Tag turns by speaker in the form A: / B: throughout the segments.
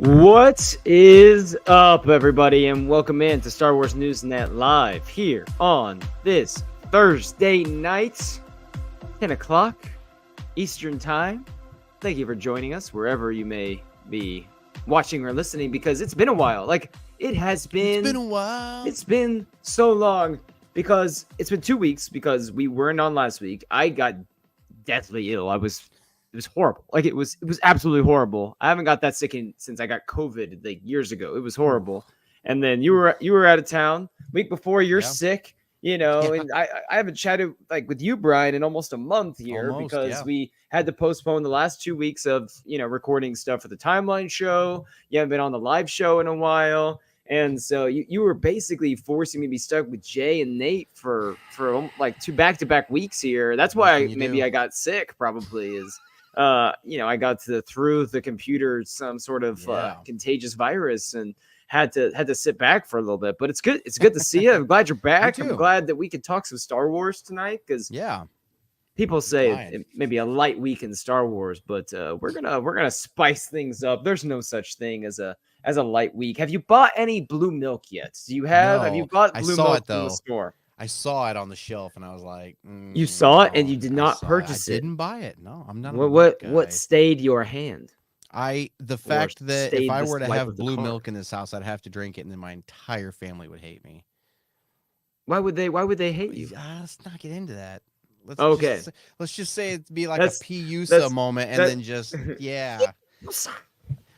A: What is up, everybody, and welcome in to Star Wars News Net Live here on this Thursday night, 10 o'clock Eastern Time. Thank you for joining us wherever you may be watching or listening, because it's been a while. It has been.
B: It's been a while.
A: It's been so long because it's been 2 weeks because we weren't on last week. I got deathly ill. It was horrible. It was absolutely horrible. I haven't got that sick since I got COVID years ago. It was horrible. And then you were out of town week before. You're sick, and I haven't chatted with you, Brian, in almost a month here because we had to postpone the last 2 weeks of recording stuff for the Timeline show. You haven't been on the live show in a while. And so you were basically forcing me to be stuck with Jay and Nate for two back-to-back weeks here. That's why I got sick, probably, is I got through the computer some sort of contagious virus and had to sit back for a little bit. But it's good. It's good to see you. I'm glad you're back. I'm glad that we could talk some Star Wars tonight, because people say it may be a light week in Star Wars, but we're gonna spice things up. There's no such thing as a light week. Have you bought any blue milk yet? Do you have?
B: No,
A: have you bought blue milk
B: from
A: the store?
B: I saw it on the shelf and I was like,
A: you saw it and you did not purchase it.
B: I didn't buy it. No, I'm not.
A: What stayed your hand?
B: The fact that if I were to have blue milk in this house, I'd have to drink it, and then my entire family would hate me.
A: Why would they hate you?
B: Let's not get into that. Let's just say it'd be like a PUSA moment, and then just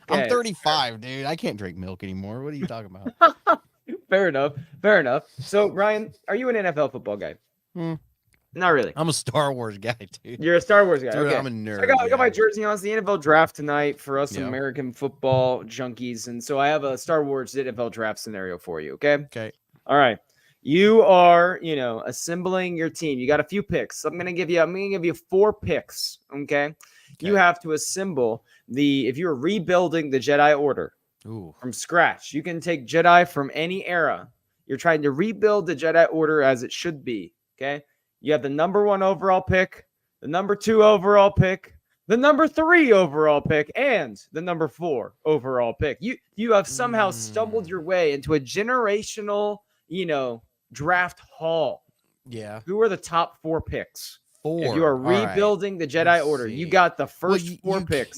B: I'm 35, dude. I can't drink milk anymore. What are you talking about?
A: Fair enough. So, Ryan, are you an NFL football guy? Not really.
B: I'm a Star Wars guy, dude.
A: You're a Star Wars guy.
B: Dude,
A: okay.
B: I'm a nerd.
A: So I got my jersey on. It's the NFL draft tonight for us American football junkies, and so I have a Star Wars NFL draft scenario for you. Okay. All right. You are, assembling your team. You got a few picks. I'm gonna give you 4 picks. Okay. You have to assemble if you're rebuilding the Jedi Order from scratch. You can take Jedi from any era. You're trying to rebuild the Jedi Order as it should be. Okay. You have the number 1 overall pick, the number 2 overall pick, the number 3 overall pick, and the number 4 overall pick. You have somehow stumbled your way into a generational, draft haul.
B: Yeah.
A: Who are the top 4 picks?
B: 4.
A: If you are rebuilding the Jedi Order, you got the first 4 picks.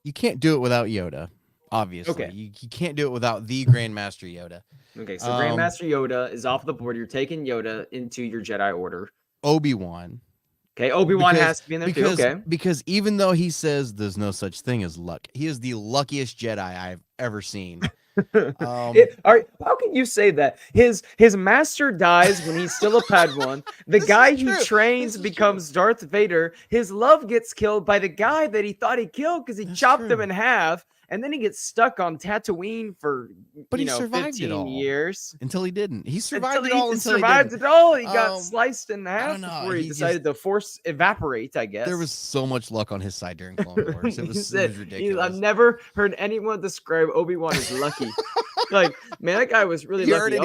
B: You can't do it without Yoda, obviously. Okay. You can't do it without the Grandmaster Yoda.
A: Okay, so Grandmaster Yoda is off the board. You're taking Yoda into your Jedi Order.
B: Obi-Wan.
A: Okay, Obi-Wan has to be in there too. Okay.
B: Because even though he says there's no such thing as luck, he is the luckiest Jedi I've ever seen.
A: How can you say that? His master dies when he's still a Padawan. The guy he trains becomes Darth Vader. His love gets killed by the guy that he thought he killed because he chopped him in half. And then he gets stuck on Tatooine for 15 years.
B: Until he didn't. He survived
A: it
B: all.
A: He got sliced in half before he decided to force evaporate, I guess.
B: There was so much luck on his side during Clone Wars. It was ridiculous.
A: I've never heard anyone describe Obi-Wan as lucky. Man, that guy was really lucky.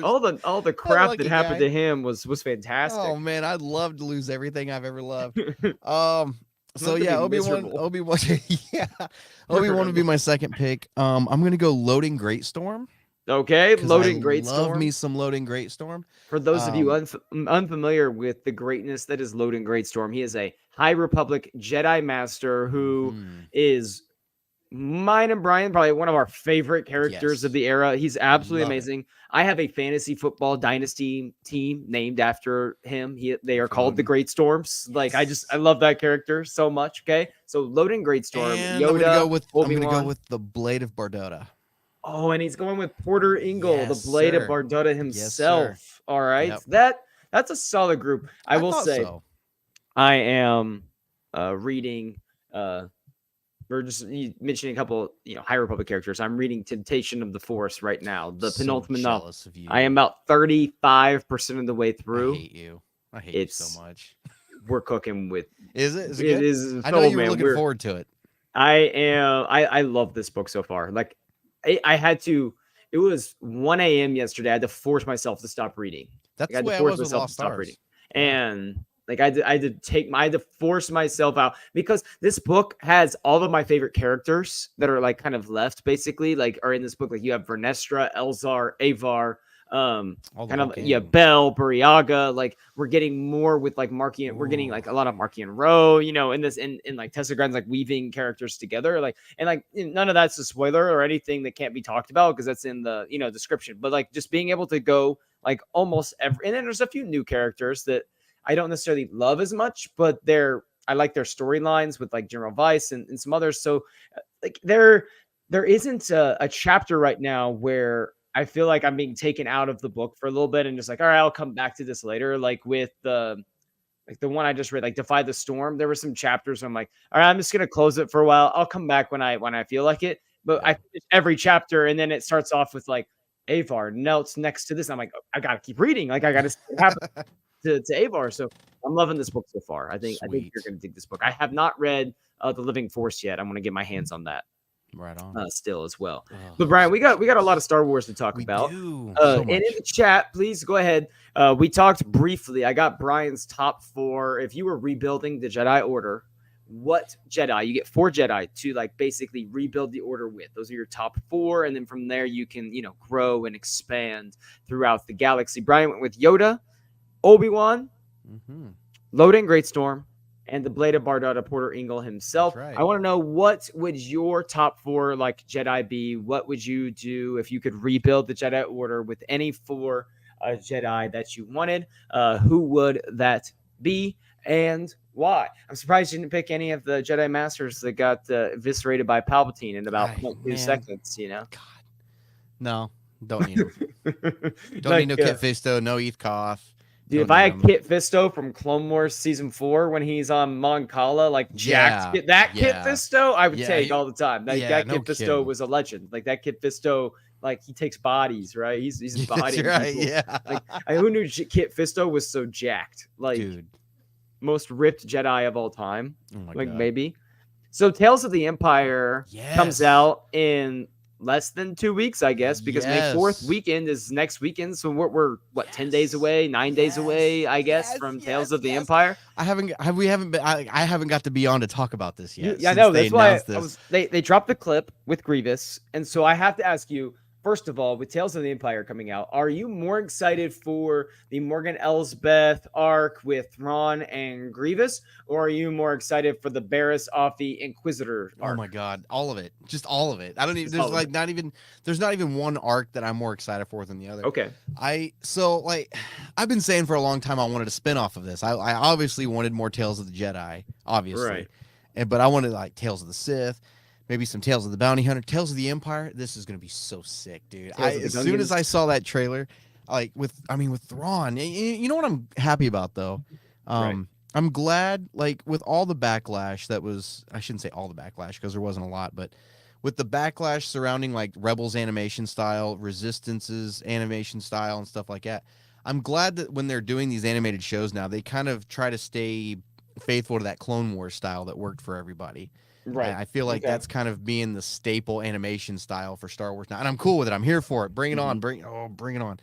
A: All the crap that happened to him was fantastic.
B: Oh man, I'd love to lose everything I've ever loved. So yeah, Obi-Wan would be my second pick. I'm gonna go Loading Greatstorm.
A: Okay, Loading Greatstorm.
B: Love me some Loading Greatstorm.
A: For those of you unfamiliar with the greatness that is Loading Greatstorm, he is a High Republic Jedi Master who is mine and Brian probably one of our favorite characters of the era. He's absolutely amazing. I have a fantasy football dynasty team named after him. They are called the Great Storms. I love that character so much. Okay, so Loading Greatstorm.
B: And
A: Yoda.
B: I'm gonna go with the Blade of Bardotta.
A: Oh, and he's going with Porter Ingle, the Blade of Bardotta himself.
B: Yes,
A: all right, that's a solid group. I will say, I am reading. We're just mentioning a couple, High Republic characters. I'm reading Temptation of the Force right now, the penultimate novel. I am about 35% of the way through.
B: I hate you so much.
A: We're cooking with.
B: Is it? Is it
A: good?
B: It is. I know you were looking forward to it.
A: I am. I love this book so far. I had to. It was 1 a.m. yesterday. I had to force myself to stop reading.
B: That's the way I was with Lost Stars.
A: And Like I had to force myself out because this book has all of my favorite characters that are like kind of left basically, like are in this book. Like you have Vernestra, Elzar, Avar, kind of Bell, Buriaga. Like we're getting more with like Markian. We're getting like a lot of Markian Row, you know, in this in like Tessa Grand's like weaving characters together. Like and like none of that's a spoiler or anything that can't be talked about because that's in the description. But like just being able to go like almost every, and then there's a few new characters that I don't necessarily love as much, but I like their storylines with like General Vice and some others. So like there isn't a chapter right now where I feel like I'm being taken out of the book for a little bit and just like, all right, I'll come back to this later. Like with the one I just read, like Defy the Storm, there were some chapters where I'm like, all right, I'm just gonna close it for a while. I'll come back when I feel like it. But I finish every chapter and then it starts off with like Avar notes next to this. I'm like, I gotta keep reading. Like I gotta see what happens to Avar. So I'm loving this book so far. I think you're gonna dig this book. I have not read The Living Force yet. I'm gonna get my hands on that.
B: Right on.
A: Still as well. But Brian, we got a lot of Star Wars to talk about. So and in the chat, please go ahead. We talked briefly. I got Brian's top 4. If you were rebuilding the Jedi Order, what Jedi? You get 4 Jedi to like basically rebuild the Order with. Those are your top 4, and then from there you can grow and expand throughout the galaxy. Brian went with Yoda, Obi-Wan, Loden Greatstorm, and the Blade of Bardada, Porter Engle himself. Right. I want to know, what would your top 4 like Jedi be? What would you do if you could rebuild the Jedi Order with any 4 Jedi that you wanted? Who would that be and why? I'm surprised you didn't pick any of the Jedi Masters that got eviscerated by Palpatine in about 2 seconds, God.
B: No, don't need them. Don't need no Kit Fisto, no Eth Koth.
A: Dude, if I had Kit Fisto from Clone Wars Season 4 when he's on Mon Cala, like jacked, Kit Fisto, I would take all the time. That Kit Fisto was a legend. Like that Kit Fisto, like he takes bodies, right? He's bodying people. Like who knew Kit Fisto was so jacked? Like, dude, most ripped Jedi of all time. Oh my God. Maybe. So Tales of the Empire comes out in less than 2 weeks, I guess, because May 4th weekend is next weekend. So we're 10 days away, 9 days away, I guess, from Tales of the Empire. I haven't
B: got to be on to talk about this yet.
A: Yeah, I know. That's why they dropped the clip with Grievous. And so I have to ask you, first of all, with Tales of the Empire coming out, are you more excited for the Morgan Elsbeth arc with Thrawn and Grievous, or are you more excited for the Barriss off the Inquisitor arc?
B: Oh my God, all of it, just all of it. I don't even. There's not even one arc that I'm more excited for than the other.
A: Okay.
B: I've been saying for a long time I wanted a spin-off of this. I obviously wanted more Tales of the Jedi, obviously, right. But I wanted like Tales of the Sith. Maybe some Tales of the Bounty Hunter, Tales of the Empire. This is gonna be so sick, dude. As soon as I saw that trailer, with Thrawn, you know what I'm happy about though. I'm glad, like with all the backlash that was, I shouldn't say all the backlash because there wasn't a lot, but with the backlash surrounding like Rebels animation style, Resistance's animation style, and stuff like that. I'm glad that when they're doing these animated shows now, they kind of try to stay faithful to that Clone Wars style that worked for everybody. Right. I feel like that's kind of being the staple animation style for Star Wars now. And I'm cool with it. I'm here for it. Bring it on. Bring it on.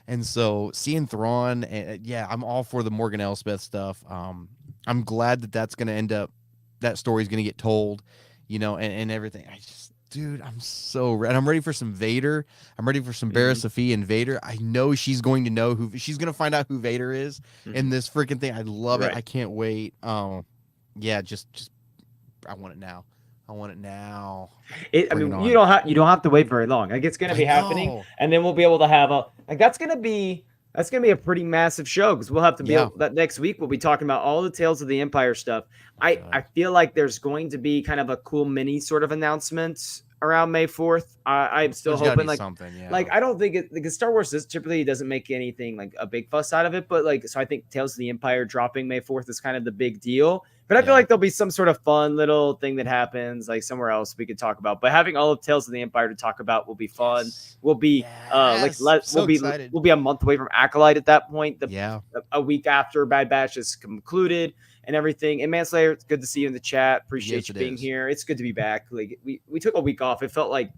B: And so seeing Thrawn, I'm all for the Morgan Elsbeth stuff. I'm glad that's going to end up, that story's going to get told, and everything. I'm so ready. I'm ready for some Vader. I'm ready for some Barriss Offee and Vader. I know she's going to she's going to find out who Vader is in this freaking thing. I love it. I can't wait. Just I want it now.
A: You don't have to wait very long. Like it's going to be happening, and then we'll be able to have that's going to be a pretty massive show because we'll have to be able, that next week we'll be talking about all the Tales of the Empire stuff. I feel like there's going to be kind of a cool mini sort of announcement around May 4th. I'm still hoping I don't think because Star Wars typically doesn't make anything like a big fuss out of it, but so I think Tales of the Empire dropping May 4th is kind of the big deal. But I feel like there'll be some sort of fun little thing that happens like somewhere else we could talk about. But having all of Tales of the Empire to talk about will be fun. We'll be we'll be a month away from Acolyte at that point. A week after Bad Batch is concluded and everything. And Manslayer, it's good to see you in the chat. Appreciate you being here. It's good to be back. Like we took a week off. It felt like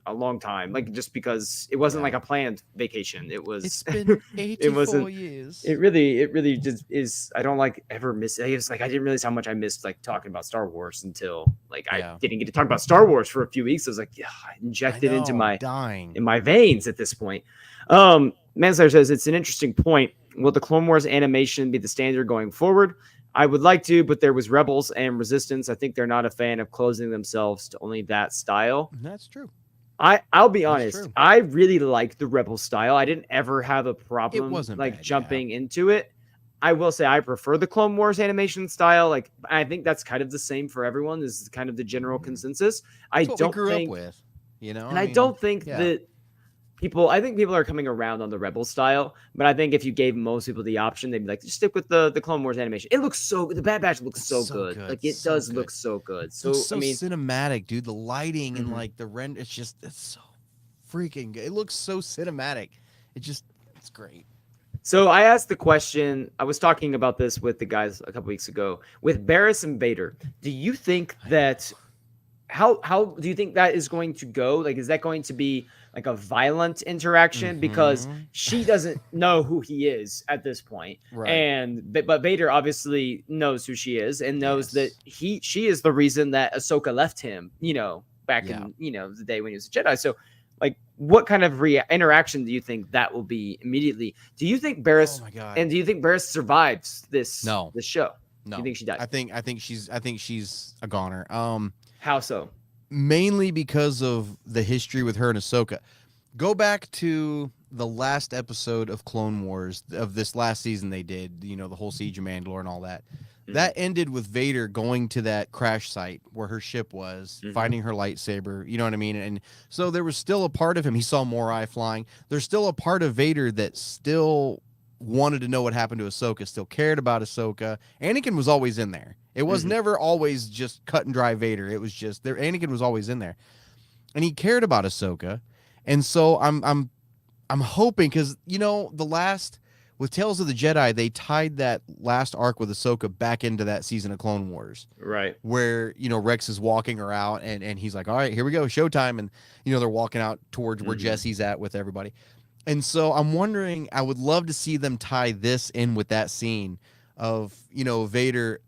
A: a long time, like just because it wasn't
B: Yeah.
A: like a planned vacation. It was
B: It's been
A: it
B: 84
A: wasn't
B: years.
A: it really just is. I don't like ever miss. I was like I didn't realize how much I missed like talking about Star Wars until like I
B: Yeah.
A: didn't get to talk about Star Wars for a few weeks. I was like, yeah, I
B: I
A: injected
B: know,
A: into
B: I'm
A: my
B: dying.
A: in my veins at this point. Manslayer says it's an interesting point. Will the Clone Wars animation be the standard going forward? I would like to, but there was Rebels and Resistance. I think they're not a fan of closing themselves to only that style.
B: That's true.
A: I'll be
B: That's
A: honest.
B: true.
A: I really like the Rebel style. I didn't ever have a
B: It
A: problem
B: wasn't
A: like
B: bad,
A: jumping into it. I will say I prefer the Clone Wars animation style. Like I think that's kind of the same for everyone. This is kind of the general consensus. I
B: That's what we
A: don't
B: grew
A: think,
B: up with, you know.
A: and I don't think that I think people are coming around on the Rebel style, but I think if you gave most people the option, they'd be like, just stick with the Clone Wars animation. It looks the Bad Batch looks
B: It's
A: so
B: so
A: good.
B: good,
A: Like it
B: so
A: does
B: good.
A: look so good.
B: It
A: So
B: looks so
A: I mean,
B: cinematic, dude. The lighting and
A: Mhm.
B: like the render, it's so freaking good. It looks so cinematic. It's great.
A: so I asked the question. I was talking about this with the guys a couple weeks ago with Barriss and Vader. Do you think that how do you think that is going to go? Like, is that going to be like a violent interaction because
B: Mhm.
A: she doesn't know who he is at this point,
B: Right.
A: and but Vader obviously knows who she is and knows that
B: Yes.
A: she is the reason that Ahsoka left him. Back
B: Yeah.
A: in the day when he was a Jedi. So, like, what kind of interaction do you think that will be immediately? Do you think Barriss
B: Oh my god.
A: and do you think Barriss survives this
B: No.
A: this show?
B: No.
A: You think she died?
B: I think she's a goner.
A: How so?
B: Mainly because of the history with her and Ahsoka. Go back to the last episode of Clone Wars of this last season they did, the whole Siege of Mandalore and all that.
A: Mhm.
B: That ended with Vader going to that crash site where her ship was,
A: Mhm.
B: finding her lightsaber, you know what I mean? And so there was still a part of him. He saw Morai flying. There's still a part of Vader that still wanted to know what happened to Ahsoka, still cared about Ahsoka. Anakin was always in there. It was
A: Mhm.
B: never always just cut and dry Vader. It was just there. Anakin was always in there, and he cared about Ahsoka. And so I'm hoping, because the last with Tales of the Jedi, they tied that last arc with Ahsoka back into that season of Clone Wars,
A: Right.
B: where Rex is walking her out, and he's like, all right, here we go, showtime, and they're walking out towards where
A: Mhm.
B: Jesse's at with everybody. And so I'm wondering, I would love to see them tie this in with that scene of Vader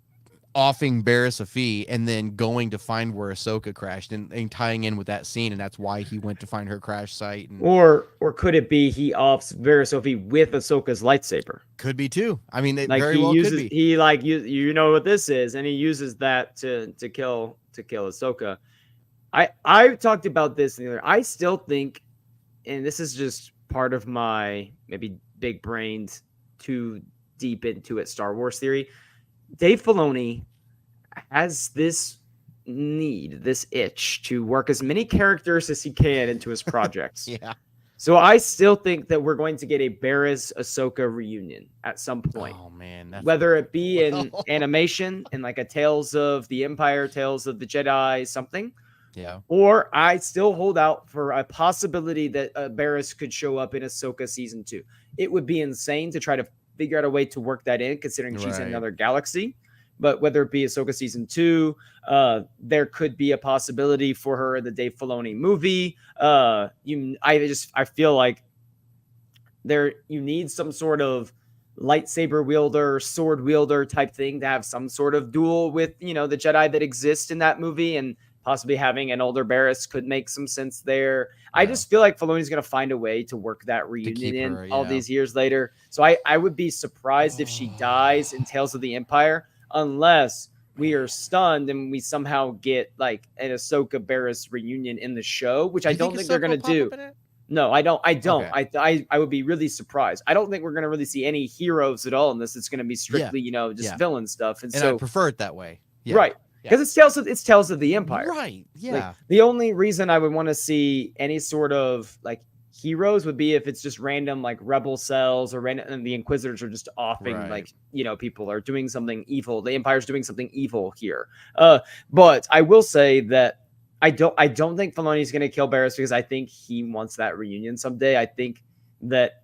B: offing Barriss a fee and then going to find where Ahsoka crashed, and tying in with that scene, and that's why he went to find her crash site. And
A: Or could it be he offs Varys Sophie with Ahsoka's lightsaber?
B: could be too. I mean, it
A: Like
B: very
A: he
B: well
A: uses
B: could be.
A: he like you know what this is, and he uses that to kill Ahsoka. I talked about this the other. I still think, and this is just part of my maybe big brained too deep into it Star Wars theory. Dave Filoni has this this itch to work as many characters as he can into his projects.
B: Yeah.
A: So I still think that we're going to get a Barriss Ahsoka reunion at some point.
B: Oh man, that's
A: Whether it be in
B: Well.
A: animation, in like a Tales of the Empire, Tales of the Jedi, something,
B: yeah.
A: or I still hold out for a possibility that Barriss could show up in Ahsoka season 2. It would be insane to try to figure out a way to work that in, considering she's in
B: Right.
A: another galaxy. But whether it be Ahsoka season 2, there could be a possibility for her in the Dave Filoni movie. I feel like you need some sort of lightsaber wielder, sword wielder type thing to have some sort of duel with the Jedi that exist in that movie, and possibly having an older Barriss could make some sense there. I
B: Yeah.
A: just feel like Filoni's going to find a way to work that reunion
B: keep
A: in
B: her,
A: all
B: yeah.
A: these years later. So I would be surprised if she dies in Tales of the Empire, unless we are stunned and we somehow get like an Ahsoka Barriss reunion in the show, which I don't think they're going to do. No, I don't.
B: Okay.
A: I would be really surprised. I don't think we're going to really see any heroes at all in this. It's going to be strictly, just
B: Yeah.
A: villain stuff. And
B: And
A: so
B: I prefer it that way. Yeah.
A: right. Because it's Tales of the Empire.
B: Right. Yeah.
A: Like, the only reason I would want to see any sort of like heroes would be if it's just random like rebel cells or random, and the Inquisitors are just offing
B: Right.
A: like people are doing something evil. The Empire's doing something evil here. But I will say that I don't think Filoni's going to kill Barriss, because I think he wants that reunion someday. I think that,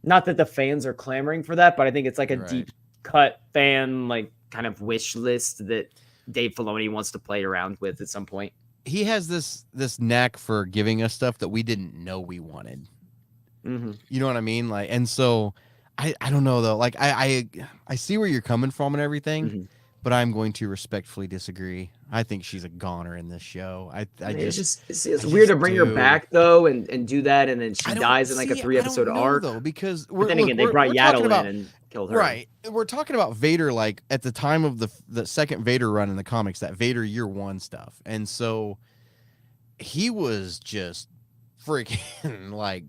A: not that the fans are clamoring for that, but I think it's like a
B: Right.
A: deep cut fan like kind of wish list that Dave Filoni wants to play around with at some point.
B: he has this knack for giving us stuff that we didn't know we wanted.
A: Mm-hmm.
B: You know what I mean? Like, and so I don't know though. Like I see where you're coming from and everything,
A: Mm-hmm.
B: but I'm going to respectfully disagree. I think she's a goner in this show. I just
A: It's
B: I
A: weird to
B: just
A: bring her
B: do.
A: back though, and do that, and then she
B: I don't
A: dies in like a
B: see.
A: 3
B: I don't
A: episode
B: know
A: arc.
B: though, because
A: But then again, they brought
B: we're talking
A: Yaddle in
B: about
A: and killed her.
B: right. We're talking about Vader like at the time of the second Vader run in the comics, that Vader year one stuff, and so he was just freaking like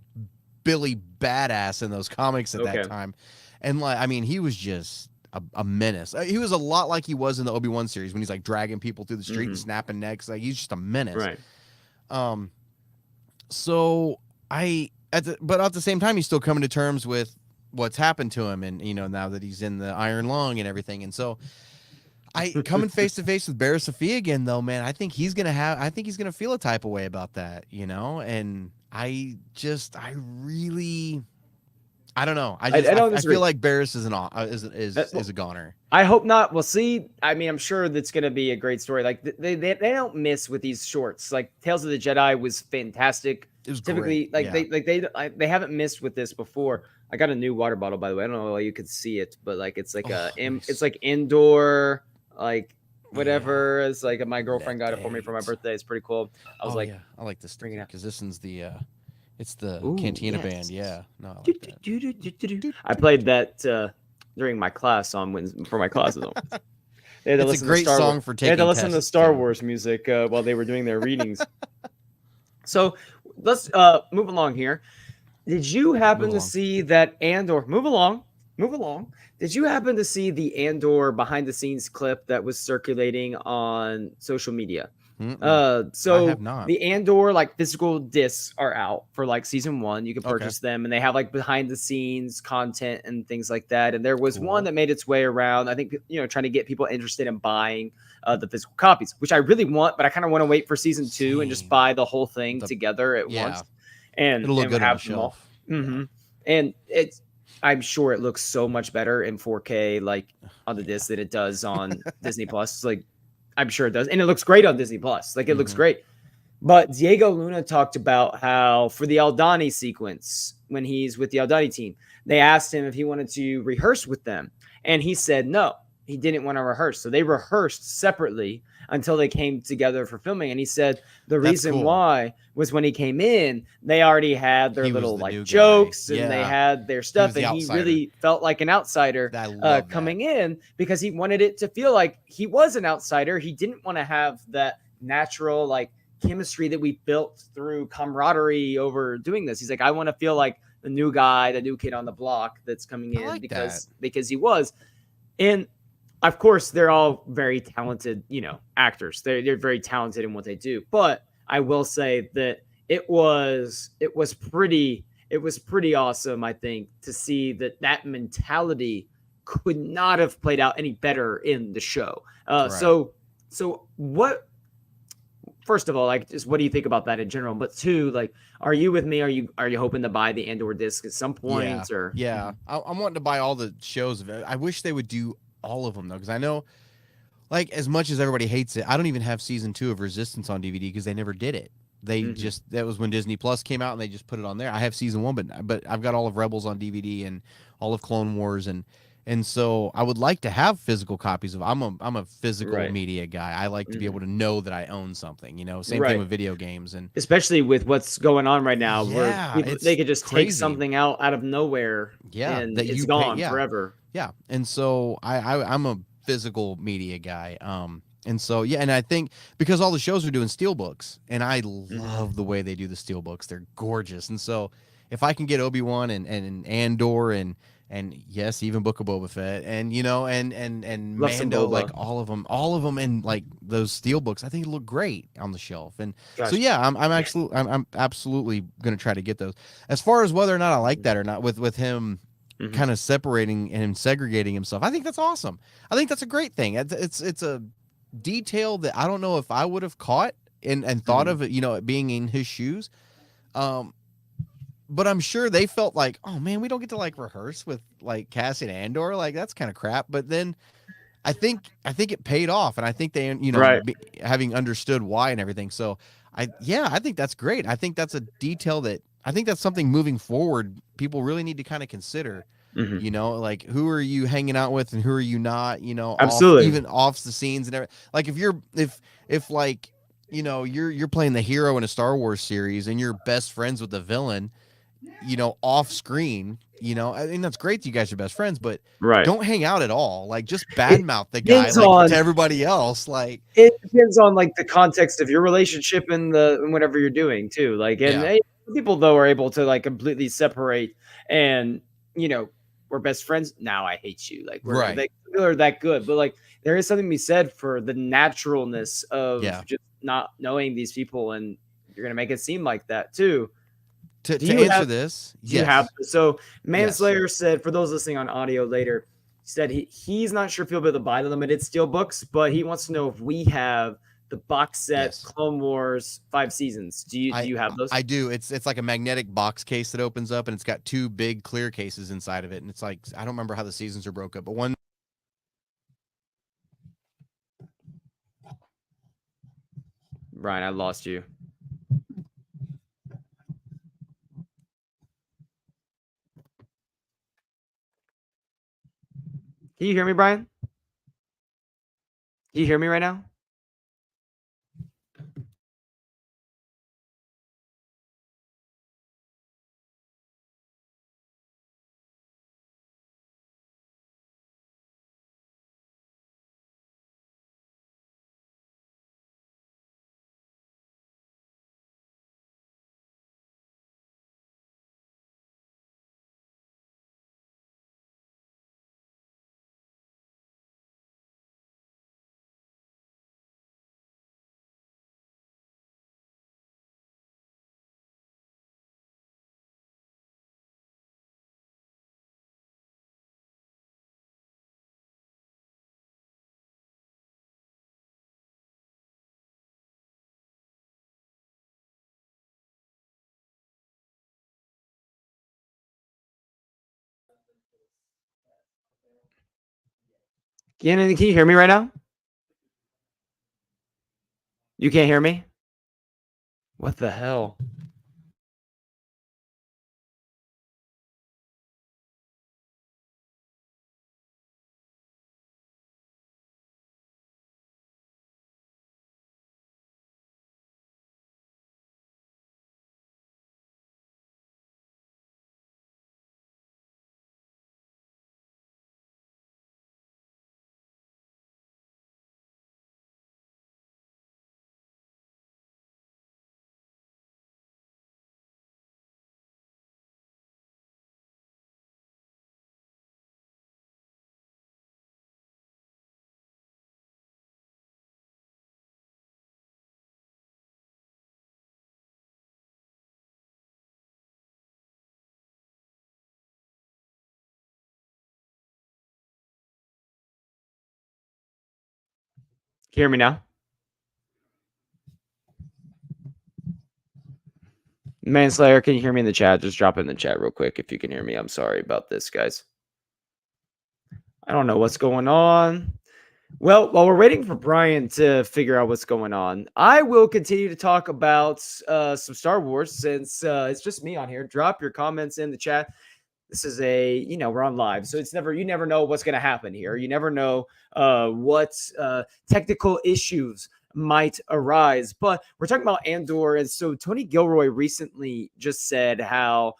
B: Billy Badass in those comics at that
A: Okay.
B: time, and like I mean, he was just a menace. He was a lot like he was in the Obi-Wan series when he's like dragging people through the street and snapping necks. Like he's just a menace.
A: Right.
B: So but at the same time, he's still coming to terms with what's happened to him, and now that he's in the Iron Lung and everything, and so coming face to face with Barra Sophia again, though, man, I think he's gonna feel a type of way about that, and I really. I don't know. I feel like Barris is a goner.
A: I hope not. We'll see. I mean, I'm sure that's going to be a great story. Like they don't miss with these shorts. Like Tales of the Jedi was fantastic.
B: It was
A: typically
B: great.
A: they haven't missed with this before. I got a new water bottle, by the way. I don't know if you could see it, but like it's like it's like indoor, like whatever. It's like my girlfriend got it for me for my birthday. It's pretty cool. I was
B: I like this
A: bring it out
B: because this is the it's the
A: Ooh,
B: Cantina
A: yes.
B: band. Yeah, no, I like that.
A: I played that during my class for my classes. They had to
B: It's a great song for taking.
A: They had to listen to Star Wars music while they were doing their readings. So let's move along here. Did you happen to see that Andor? Move along. Did you happen to see the Andor behind the scenes clip that was circulating on social media? So
B: I have not.
A: The Andor like physical discs are out for like season 1. You can purchase them, and they have like behind the scenes content and things like that. And there was one that made its way around. I think trying to get people interested in buying the physical copies, which I really want, but I kind of want to wait for season 2 and just buy the whole thing together at once. And
B: it'll look good on the shelf.
A: And I'm sure it looks so much better in 4K, like on the disc than it does on Disney Plus. Like, I'm sure it does. And it looks great on Disney Plus. Like, it looks great. But Diego Luna talked about how for the Aldani sequence, when he's with the Aldani team, they asked him if he wanted to rehearse with them. And he said no, he didn't want to rehearse. So they rehearsed separately until they came together for filming. And he said the reason why was when he came in, they already had their little like jokes and they had their stuff. And he really felt like an outsider coming in because he wanted it to feel like he was an outsider. He didn't want to have that natural like chemistry that we built through camaraderie over doing this. He's like, I want to feel like the new guy, the new kid on the block that's coming in because he was. And of course, they're all very talented, actors. They're very talented in what they do. But I will say that it was pretty awesome, I think, to see that mentality could not have played out any better in the show. So what? First of all, like, just what do you think about that in general? But two, like, are you with me? Are you hoping to buy the Andor disc at some point?
B: I'm wanting to buy all the shows. I wish they would do all of them though, because I know, like, as much as everybody hates it, I don't even have season 2 of Resistance on DVD because they never did it. They that was when Disney Plus came out and they just put it on there. I have season 1, but I've got all of Rebels on DVD and all of Clone Wars and so I would like to have physical copies of. I'm a physical media guy. I like to be able to know that I own something. Same thing with video games, and
A: especially with what's going on right now, where they could just take something out of nowhere, and that it's gone forever.
B: Yeah, and so I'm a physical media guy. And so and I think because all the shows are doing steelbooks, and I love the way they do the steelbooks. They're gorgeous, and so if I can get Obi-Wan and Andor and yes, even Book of Boba Fett, and and Mando, like all of them, and like those steelbooks, I think look great on the shelf. And so I'm absolutely going to try to get those. As far as whether or not I like that or not, with him kind of separating and segregating himself, I think that's awesome. I think that's a great thing. It's a detail that I don't know if I would have caught and thought of it, being in his shoes. But I'm sure they felt like, oh man, we don't get to like rehearse with like Cassian Andor. Like that's kind of crap. But then I think it paid off, and I think they,
A: Right.
B: having understood why and everything. So I think that's great. I think that's a detail that I think that's something moving forward people really need to kind of consider.
A: Hmm.
B: Like who are you hanging out with and who are you not? Off
A: Absolutely.
B: even off the scenes and everything. Like if like you're playing the hero in a Star Wars series and you're best friends with the villain, off screen, I mean, that's great that you guys are best friends, but
A: Right.
B: don't hang out at all. Like, just
A: It
B: badmouth the guy,
A: depends
B: like, to
A: on
B: everybody else. Like,
A: it depends on like the context of your relationship and whatever you're doing too. Like, and
B: yeah,
A: people though are able to like completely separate and you know we're best friends now. I hate you. Like
B: right.
A: we're that good, but like there is something to be said for the naturalness
B: Yeah.
A: of just not knowing these people, and you're gonna make it seem like that too.
B: To,
A: Do
B: to
A: you
B: answer
A: have
B: this,
A: Do you have
B: yes.
A: so
B: Yes.
A: Manslayer said for those listening on audio later, said he's not sure if he'll be able to buy the limited steel books, but he wants to know if we have the box set
B: Yes.
A: Clone Wars 5 seasons. Do
B: I
A: you have those?
B: I do. It's like a magnetic box case that opens up and it's got two big clear cases inside of it. And it's like I don't remember how the seasons are broke up, but one.
A: Brian, I lost you. Can you hear me, Brian? Can you hear me right now? Can you hear me right now? You can't hear me? What the hell? Can you hear me now? Manslayer, can you hear me in the chat? Just drop it in the chat real quick if you can hear me. I'm sorry about this, guys. I don't know what's going on. Well, while we're waiting for Brian to figure out what's going on, I will continue to talk about some Star Wars since it's just me on here. Drop your comments in the chat. This is we're on live, so you never know what's going to happen here. You never know what technical issues might arise. But we're talking about Andor, and so Tony Gilroy recently just said how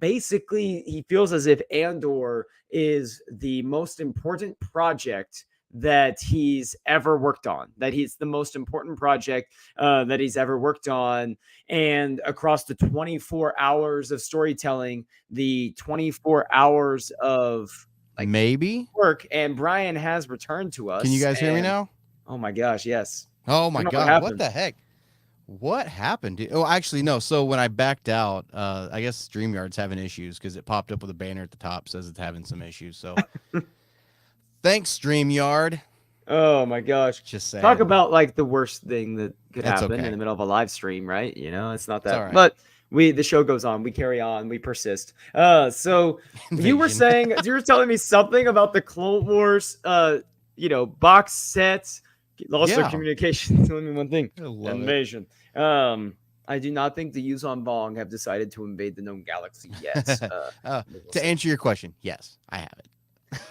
A: basically he feels as if Andor is the most important project that he's ever worked on, that he's the most important project that he's ever worked on. And across the 24 hours of storytelling, the 24 hours of like
B: Maybe.
A: work, and Brian has returned to us.
B: Can you guys hear me
A: And
B: now?
A: oh my gosh, yes.
B: Oh
A: I
B: my
A: don't know what
B: God. What
A: happened.
B: the heck? What happened? Oh, actually, no. So when I backed out, I guess StreamYard's having issues because it popped up with a banner at the top says it's having some issues. So thanks, StreamYard.
A: Oh my gosh.
B: Just
A: Talk
B: saying.
A: about like the worst thing that could
B: It's
A: happen in
B: okay.
A: the middle of a live stream, right? It's not
B: It's all
A: that.
B: right.
A: But the show goes on, we carry on, we persist. So you were
B: Invasion.
A: saying you were telling me something about the Clone Wars box sets, lost their
B: Yeah.
A: communication. Tell me one thing.
B: I love it.
A: Invasion. I do not think the Yuzon Vong have decided to invade the known galaxy yet. We'll
B: To
A: see.
B: answer your question, yes, I have it.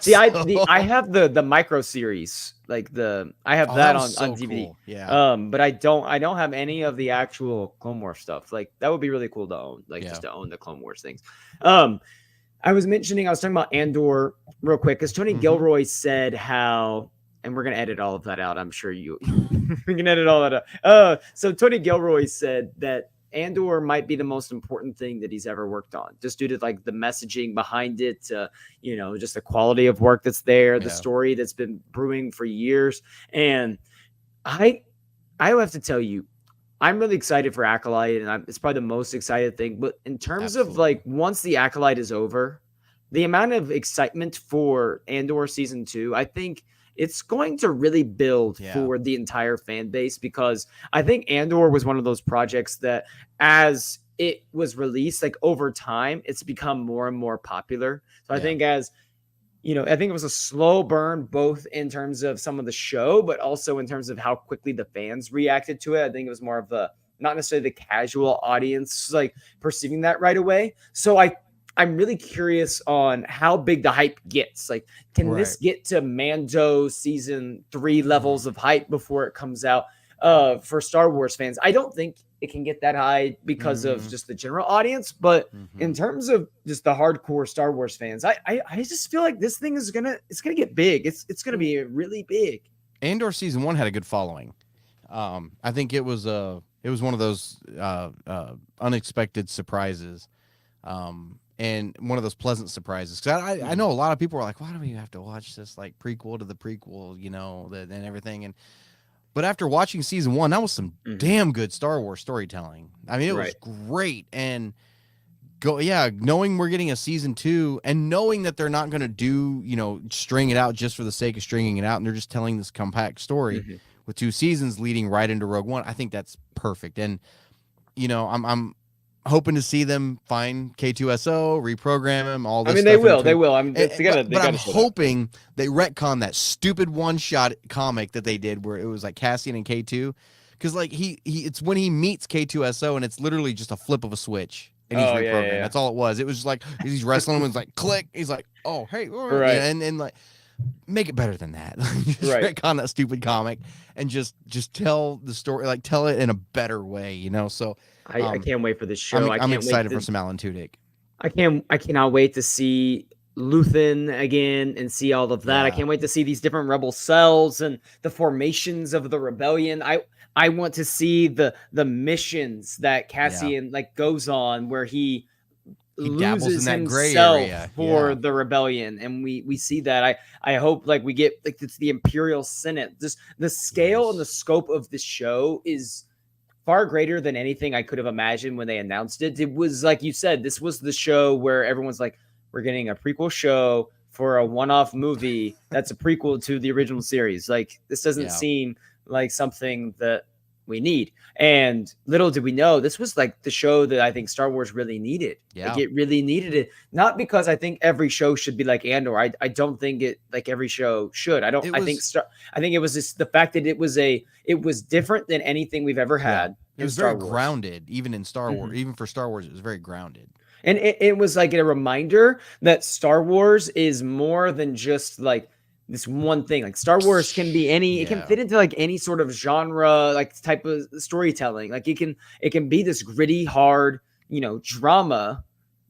A: See, I have the micro series, like I have that
B: was
A: on
B: so
A: DVD.
B: cool. Yeah.
A: But I don't have any of the actual Clone Wars stuff. Like that would be really cool to own, like
B: Yeah.
A: just to own the Clone Wars things. I was talking about Andor real quick because Tony Gilroy said how, and we're gonna edit all of that out. I'm sure we can edit all that out. So Tony Gilroy said that Andor might be the most important thing that he's ever worked on, just due to like the messaging behind it, just the quality of work that's there, the story that's been brewing for years. And I have to tell you, I'm really excited for Acolyte, and it's probably the most excited thing. But in terms of like once the Acolyte is over, the amount of excitement for Andor season 2, I think it's going to really build for the entire fan base, because I think Andor was one of those projects that as it was released, like over time, it's become more and more popular. So I think I think it was a slow burn, both in terms of some of the show, but also in terms of how quickly the fans reacted to it. I think it was more of not necessarily the casual audience, like perceiving that right away. So I'm really curious on how big the hype gets. Like, can this get to Mando season 3 levels of hype before it comes out for Star Wars fans? I don't think it can get that high because of just the general audience, but in terms of just the hardcore Star Wars fans, I just feel like this thing is gonna get big. It's gonna be really big.
B: Andor season 1 had a good following. I think it was one of those unexpected surprises. And one of those pleasant surprises, because I know a lot of people are like, why do we have to watch this like prequel to the prequel, and everything. But after watching season 1, that was some damn good Star Wars storytelling. I mean, it was great. And knowing we're getting a season 2 and knowing that they're not going to do, string it out just for the sake of stringing it out, and they're just telling this compact story with 2 seasons leading right into Rogue One, I think that's perfect. And, I'm hoping to see them find K2SO, reprogram him, all this.
A: I mean,
B: stuff
A: they will.
B: But I'm hoping they retcon that stupid one-shot comic that they did where it was like Cassian and K2, because like it's when he meets K2SO and it's literally just a flip of a switch and he's reprogrammed. Yeah. That's all it was. It was just like he's wrestling and it's like click. He's like, oh hey, and like make it better than that. Retcon that stupid comic and just tell the story, like tell it in a better way, So.
A: I can't wait for this show.
B: I'm excited for some Alan Tudyk.
A: I cannot wait to see Luthen again and see all of that. I can't wait to see these different rebel cells and the formations of the rebellion. I want to see the missions that Cassian like goes on where he loses in that gray area for the rebellion, and we see that. I hope like we get like it's the Imperial Senate. Just the scale and the scope of this show is far greater than anything I could have imagined when they announced it. It was like you said, this was the show where everyone's like, we're getting a prequel show for a one-off movie that's a prequel to the original series. Like, this doesn't seem like something that we need. And little did we know, this was like the show that I think Star Wars really needed. Like, it really needed it. Not because I think every show should be like Andor. I don't think it like every show should. I think it was just the fact that it was different than anything we've ever had.
B: It was very grounded, even in Star Wars. Even for Star Wars, it was very grounded.
A: And it was like a reminder that Star Wars is more than just like this one thing. Like Star Wars can be it can fit into like any sort of genre, like type of storytelling. Like it can be this gritty, hard, drama,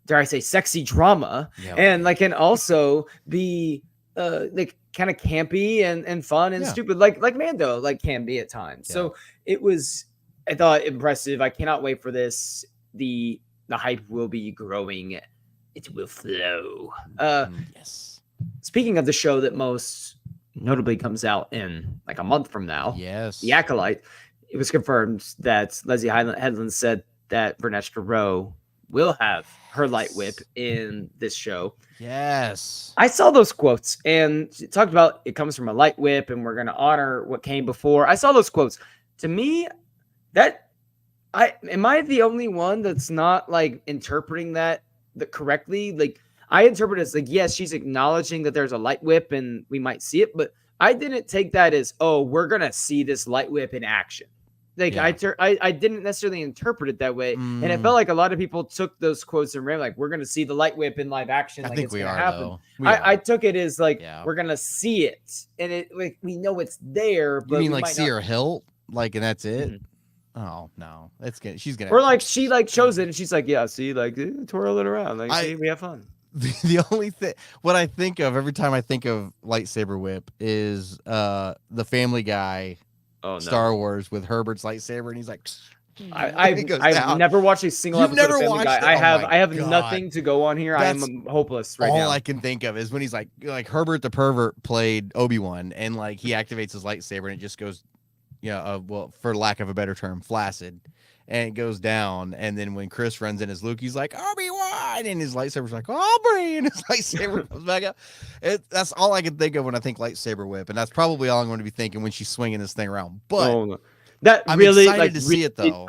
A: dare I say sexy drama, and like can also be like kind of campy and fun and stupid, like Mando like can be at times. So it was, I thought, impressive. I cannot wait for this. The hype will be growing. It will flow.
B: Yes.
A: Speaking of the show that most notably comes out in like a month from now, The Acolyte, it was confirmed that Leslie Headland said that Vernestra Rowe will have her light whip in this show.
B: Yes.
A: I saw those quotes and she talked about it comes from a light whip and we're going to honor what came before. I saw those quotes. To me, am I the only one that's not like interpreting that correctly? Like, I interpret it as like, yes, she's acknowledging that there's a light whip and we might see it, but I didn't take that as, oh, we're gonna see this light whip in action. Like
B: Yeah.
A: I didn't necessarily interpret it that way, and it felt like a lot of people took those quotes and ran like, we're gonna see the light whip in live action.
B: I
A: Like
B: think
A: it's
B: we
A: gonna
B: are
A: happen.
B: though.
A: I took it as like,
B: Yeah.
A: we're gonna see it, and it like we know it's there. But
B: you mean
A: we
B: like
A: might
B: see
A: not...
B: her hilt, like, and that's it?
A: Mhm.
B: Oh no, it's good. She's gonna.
A: Or like she like shows it and she's like, yeah, see, like twirl it around, like see, we have fun.
B: The only thing what I think of every time I think of lightsaber whip is the Family Guy Star Wars with Herbert's lightsaber, and he's like,
A: I've never watched a single
B: You've
A: episode
B: never
A: of Family
B: watched
A: Guy.
B: it?
A: I have
B: God.
A: nothing to go on here.
B: That's
A: I am hopeless right
B: all
A: now.
B: I can think of is when he's like Herbert the pervert played Obi-Wan, and like he activates his lightsaber and it just goes, well, for lack of a better term, flaccid, and it goes down. And then when Chris runs in as Luke, he's like, Obi-Wan, and his lightsaber's like, Aubrey, and his lightsaber comes back up. That's all I can think of when I think lightsaber whip, and that's probably all I'm going to be thinking when she's swinging this thing around. But
A: that
B: I'm
A: really
B: excited to see it though.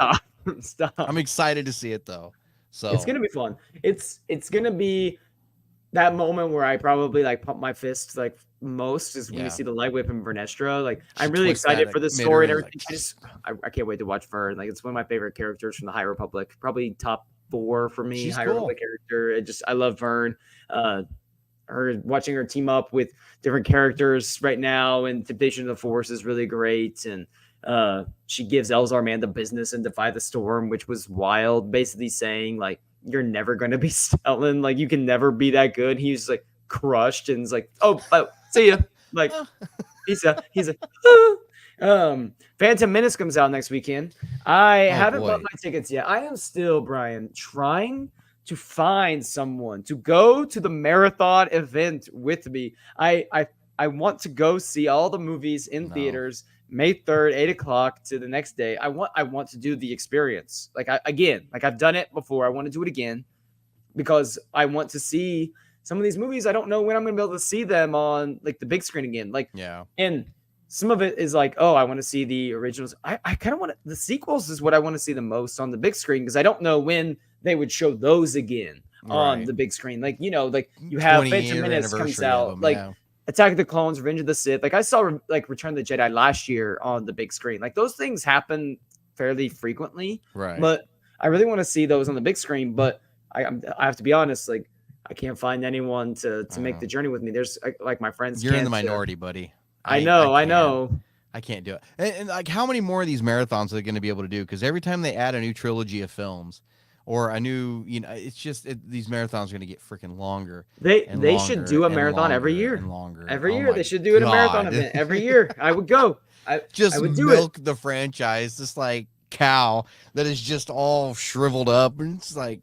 A: Stop.
B: I'm excited to see it though. So
A: it's gonna be fun. It's gonna be that moment where I probably like pump my fist like most is when we see the light whip in Vernestra. Like I'm really excited for the story and everything. I can't wait to watch Vern. Like it's one of my favorite characters from the High Republic. Probably top 4 for me.
B: She's
A: High
B: cool.
A: Republic character. I love Vern. Her watching her team up with different characters right now, and Temptation of the Force is really great. And she gives Elzar Man the business and Defy the Storm, which was wild. Basically saying like, you're never going to be Stellan. Like you can never be that good. He's like crushed and is like, oh, see ya. Like he's a Phantom Menace comes out next weekend. I haven't bought my tickets yet. I am still, Brian, trying to find someone to go to the marathon event with me. I want to go see all the movies in theaters May 3rd, 8 o'clock to the next day. I want to do the experience. Like I've done it before. I want to do it again because I want to see some of these movies. I don't know when I'm going to be able to see them on like the big screen again. Like, and some of it is like, oh, I want to see the originals. I kind of want the sequels is what I want to see the most on the big screen because I don't know when they would show those again on the big screen. Like, like you have Phantom Menace comes out, Attack of the Clones, Revenge of the Sith. Like I saw like Return of the Jedi last year on the big screen. Like those things happen fairly frequently.
B: Right.
A: But I really want to see those on the big screen. But I have to be honest, like I can't find anyone to make the journey with me. There's like my friends.
B: You're in the minority, buddy.
A: I know.
B: I can't do it. And like how many more of these marathons are they going to be able to do? Because every time they add a new trilogy of films, or a new, it's just these marathons are going to get freaking longer.
A: They should do a marathon every year.
B: And longer.
A: Every year they should do a marathon event every year. I would go. I would
B: milk the franchise, this like cow that is just all shriveled up and it's like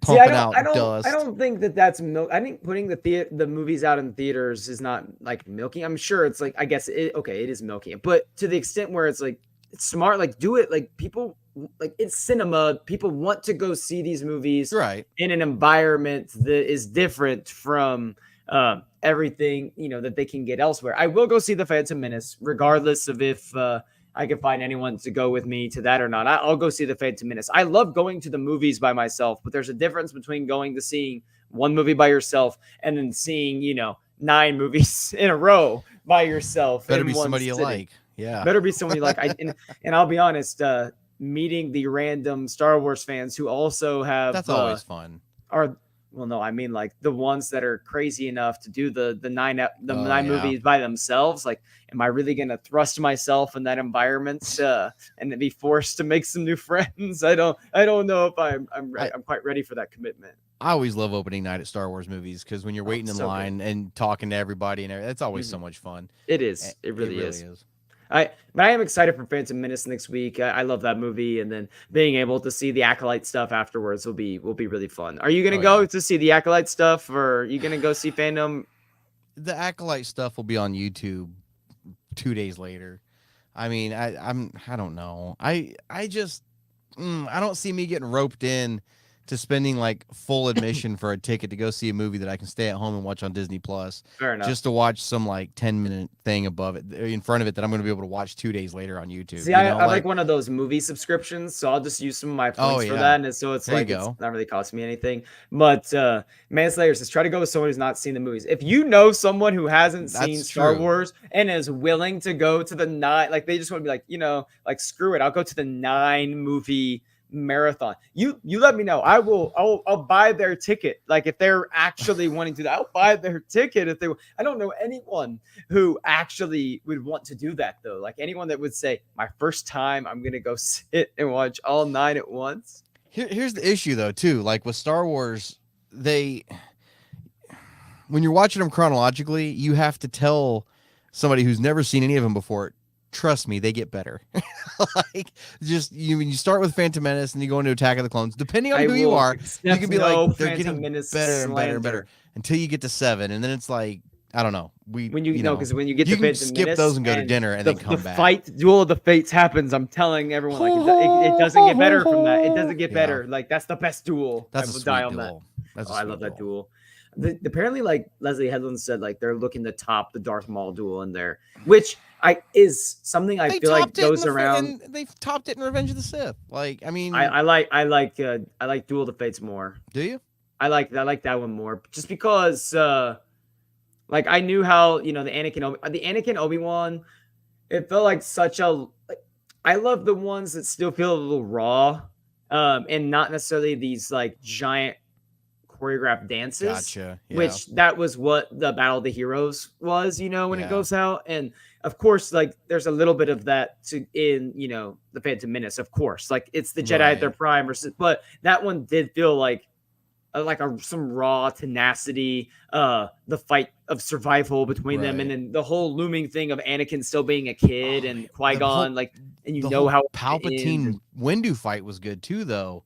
B: pumping out dust.
A: I don't think that's milk. I think putting the movies out in theaters is not like milking. I'm sure it's like, I guess it is milking, but to the extent where it's like it's smart, like do it. Like people, like it's cinema. People want to go see these movies in an environment that is different from everything that they can get elsewhere. I will go see the Phantom Menace, regardless of if I can find anyone to go with me to that or not. I'll go see the Phantom Menace. I love going to the movies by myself, but there's a difference between going to seeing one movie by yourself and then seeing 9 movies in a row by yourself.
B: Better be somebody you like. Yeah.
A: Better be someone you like. And I'll be honest, meeting the random Star Wars fans who also have
B: that's always fun.
A: No, I mean like the ones that are crazy enough to do the 9 movies by themselves. Like, am I really going to thrust myself in that environment and be forced to make some new friends? I don't know if I'm quite ready for that commitment.
B: I always love opening night at Star Wars movies because when you're waiting in line and talking to everybody and it's always so much fun.
A: It is. It really is. But I am excited for Phantom Menace next week. I love that movie, and then being able to see the Acolyte stuff afterwards will be really fun. Are you gonna go to see the Acolyte stuff, or are you gonna go see Phantom?
B: The Acolyte stuff will be on YouTube 2 days later. I mean, I don't know. I just I don't see me getting roped in to spending like full admission for a ticket to go see a movie that I can stay at home and watch on Disney Plus,
A: Fair enough.
B: just to watch some like 10-minute thing above it in front of it that I'm going to be able to watch 2 days later on YouTube.
A: See, I like one of those movie subscriptions, so I'll just use some of my points for that, and so it's
B: there
A: like it's not really costing me anything. But Manslayer says try to go with someone who's not seen the movies. If you know someone who hasn't seen Star Wars and is willing to go to the 9, like they just want to be like, like screw it, I'll go to the 9 movie marathon. You let me know. I'll buy their ticket. Like if they're actually wanting to, I'll buy their ticket if they. I don't know anyone who actually would want to do that though. Like anyone that would say, my first time, I'm gonna go sit and watch all 9 at once.
B: Here's the issue though too. Like with Star Wars, when you're watching them chronologically, you have to tell somebody who's never seen any of them before, trust me, they get better. Like just when you start with Phantom Menace and you go into Attack of the Clones, depending on who you are, you can be like they're getting better and better and better until you get to 7, and then it's like I don't know.
A: Because when you get
B: you
A: to
B: can skip those and go to dinner and then come back.
A: Duel of the Fates happens. I'm telling everyone, like it doesn't get better from that. It doesn't get better. Like that's the best duel.
B: That's a sweet duel.
A: I love that duel. Apparently, like Leslie Headland said, like they're looking to top the Darth Maul duel in there, which is something I feel like goes around.
B: They've topped it in Revenge of the Sith. Like, I mean,
A: I like Duel of the Fates more.
B: Do you?
A: I like that one more, just because like I knew how the Anakin Obi-Wan, it felt like such a. I love the ones that still feel a little raw, and not necessarily these like giant choreographed dances.
B: Gotcha. Yeah.
A: Which that was what the Battle of the Heroes was, when it goes out. And of course, like there's a little bit of that in the Phantom Menace, of course. Like it's the Jedi at their prime, but that one did feel like some raw tenacity, the fight of survival between them, and then the whole looming thing of Anakin still being a kid and Qui-Gon, how
B: Palpatine Windu fight was good too, though.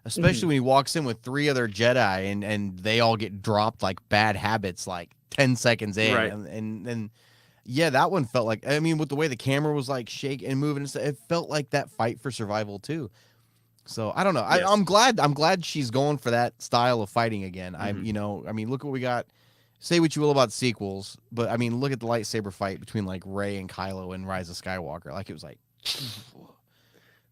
B: Especially when he walks in with 3 other Jedi and they all get dropped like bad habits like 10 seconds in. Right. And that one felt like, I mean, with the way the camera was like shaking and moving and stuff, it felt like that fight for survival too. So I don't know. Yes. I'm glad she's going for that style of fighting again. I mean, look what we got. Say what you will about sequels, but I mean, look at the lightsaber fight between like Rey and Kylo in Rise of Skywalker. Like it was like.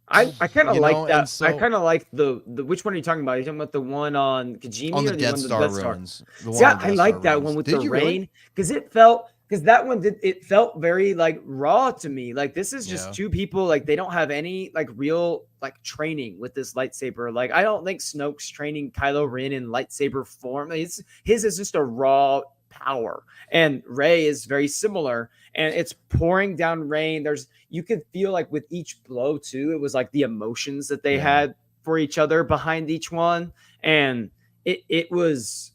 A: I kind of like that. So, I kind of like the which one are you talking about? Are you talking about the one on Kijimi
B: on
A: or
B: the Death Star ruins?
A: Yeah, I like that one with the rain because that one it felt very like raw to me. Like this is just 2 people, like they don't have any like real like training with this lightsaber. Like I don't think Snoke's training Kylo Ren in lightsaber form. His is just a raw power, and Rey is very similar, and it's pouring down rain. You could feel like with each blow too, it was like the emotions that they had for each other behind each one, and it was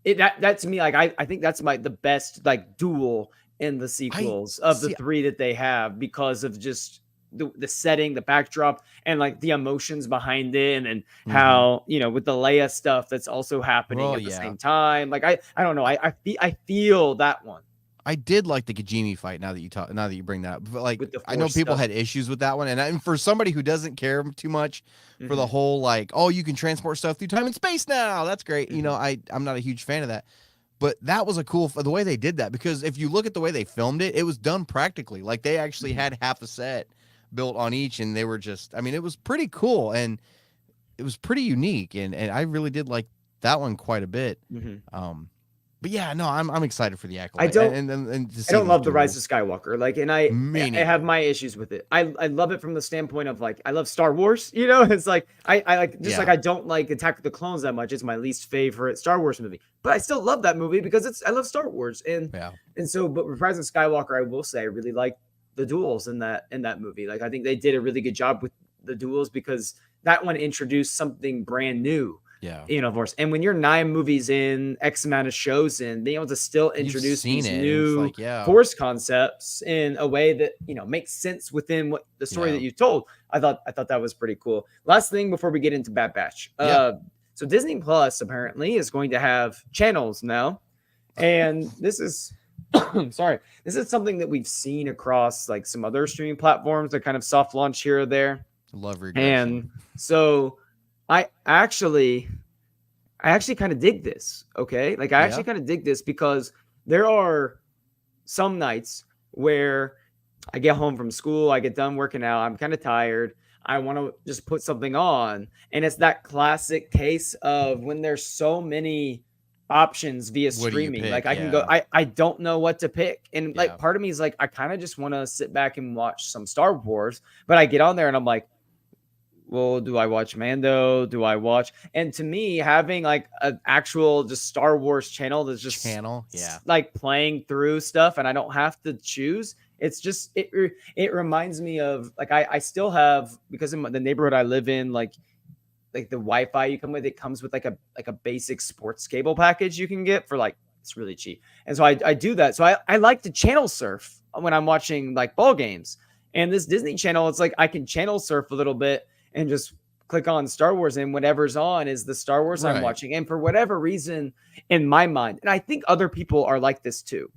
A: that to me, like I think that's the best like duel in the sequels of the 3 that they have, because of just the setting, the backdrop, and like the emotions behind it, and how with the Leia stuff that's also happening at the same time. Like I don't know, I feel that one.
B: I did like the Kijimi fight. Now that you bring that up, but like I know people had issues with that one, and for somebody who doesn't care too much for the whole like, oh, you can transport stuff through time and space now, that's great. I'm not a huge fan of that, but that was the way they did that, because if you look at the way they filmed it, it was done practically. Like they actually had half a set built on each, and they were just, I mean, it was pretty cool and it was pretty unique, and I really did like that one quite a bit. But yeah, no, I'm excited for the Acolyte.
A: I don't love the Rise of Skywalker. Like, and I have my issues with it. I love it from the standpoint of like, I love Star Wars. It's like I like like I don't like Attack of the Clones that much. It's my least favorite Star Wars movie, but I still love that movie because I love Star Wars. And so, but with Rise of Skywalker, I will say I really like the duels in that movie. Like I think they did a really good job with the duels, because that one introduced something brand new. Of course. And when you're 9 movies in, X amount of shows in, being able to still introduce these new Force concepts in a way that makes sense within what the story that you told, I thought that was pretty cool. Last thing before we get into Bad Batch, so Disney Plus apparently is going to have channels now, and this is this is something that we've seen across like some other streaming platforms that kind of soft launch here or there.
B: Love regression.
A: And so I actually kind of dig this. Okay. Like I actually
B: Yeah.
A: kind of dig this because there are some nights where I get home from school, I get done working out, I'm kind of tired. I want to just put something on. And it's that classic case of when there's so many options via
B: What do you
A: streaming. Like
B: pick?
A: I can go,
B: Yeah.
A: I don't know what to pick. And like
B: Yeah.
A: part of me is like, I kind of just want to sit back and watch some Star Wars. But I get on there and I'm like, well, do I watch Mando? Do I watch? And to me, having like an actual just Star Wars channel that's just
B: Channel. Yeah.
A: like playing through stuff, and I don't have to choose. It's just it reminds me of like I still have, because in the neighborhood I live in, like the Wi-Fi you come with, it comes with like a basic sports cable package you can get for like, it's really cheap. And so I do that. So I like to channel surf when I'm watching like ball games. And this Disney channel, it's like I can channel surf a little bit and just click on Star Wars, and whatever's on is the Star Wars I'm
B: Right.
A: watching. And for whatever reason in my mind, and I think other people are like this too.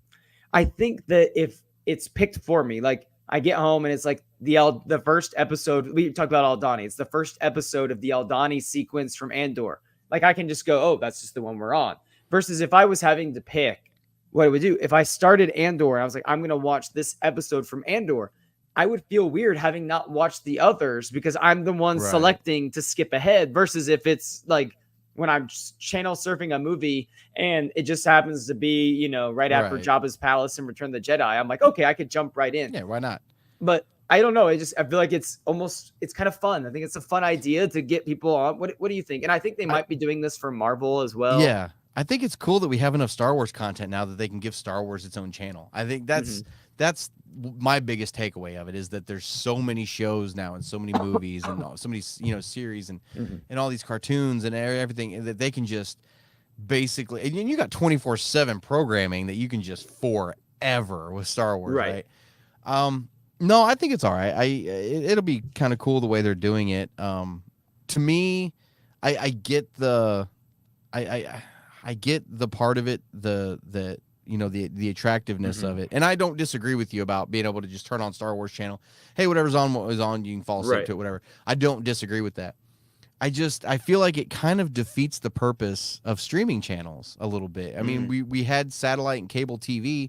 A: I think that if it's picked for me, like I get home and it's like the first episode, we talked about Aldani. It's the first episode of the Aldani sequence from Andor. Like I can just go, oh, that's just the one we're on. Versus if I was having to pick what I would do, if I started Andor and I was like, I'm going to watch this episode from Andor, I would feel weird having not watched the others because I'm the one
B: Right.
A: selecting to skip ahead. Versus if it's like when I'm channel surfing a movie and it just happens to be, you know, right after
B: Right.
A: Jabba's palace and Return of the Jedi, I'm like, okay, I could jump right in.
B: Yeah. Why not?
A: But I don't know. I feel like it's kind of fun. I think it's a fun idea to get people on. What do you think? And I think they might be doing this for Marvel as well.
B: Yeah. I think it's cool that we have enough Star Wars content now that they can give Star Wars its own channel. I think that's my biggest takeaway of it, is that there's so many shows now and so many movies and so many, you know, series and all these cartoons and everything that they can just basically, and you got 24/7 programming that you can just forever with Star Wars, right? No, I think it's all right. It'll be kind of cool the way they're doing it. To me, I get the I get the part of it, the you know, the attractiveness of it, and I don't disagree with you about being able to just turn on Star Wars channel. Hey, whatever's on, what was on, you can fall asleep to it, whatever. I don't disagree with that. I feel like it kind of defeats the purpose of streaming channels a little bit. I mean, we had satellite and cable TV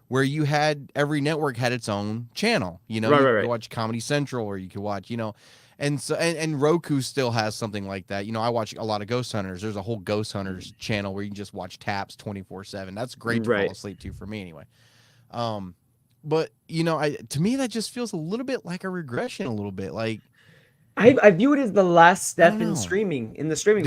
B: where you had, every network had its own channel. You know, you could watch Comedy Central, or you could watch, you know. And so, and Roku still has something like that. You know, I watch a lot of Ghost Hunters. There's a whole Ghost Hunters channel where you can just watch Taps 24/7. That's great to fall asleep to, for me anyway. But you know, to me that just feels a little bit like a regression, a little bit like.
A: I view it as the last step in the streaming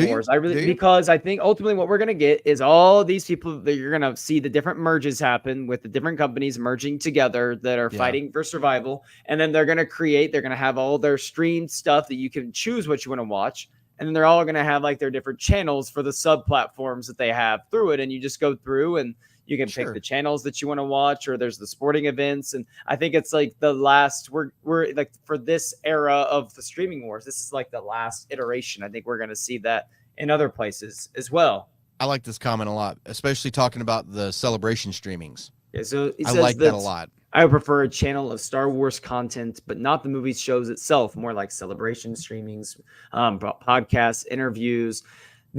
A: wars. Because I think ultimately what we're going to get is all these people that you're going to see the different merges happen with the different companies merging together that are fighting for survival. And then they're going to have all their streamed stuff that you can choose what you want to watch. And then they're all going to have like their different channels for the sub platforms that they have through it. And you just go through and you can pick the channels that you want to watch, or there's the sporting events. And I think it's like the last, we're like, for this era of the streaming wars, this is like the last iteration. I think we're going to see that in other places as well.
B: I like this comment a lot, especially talking about the celebration streamings.
A: Yeah, so
B: I like that a lot.
A: I would prefer a channel of Star Wars content, but not the movie shows itself, more like celebration streamings, podcasts, interviews.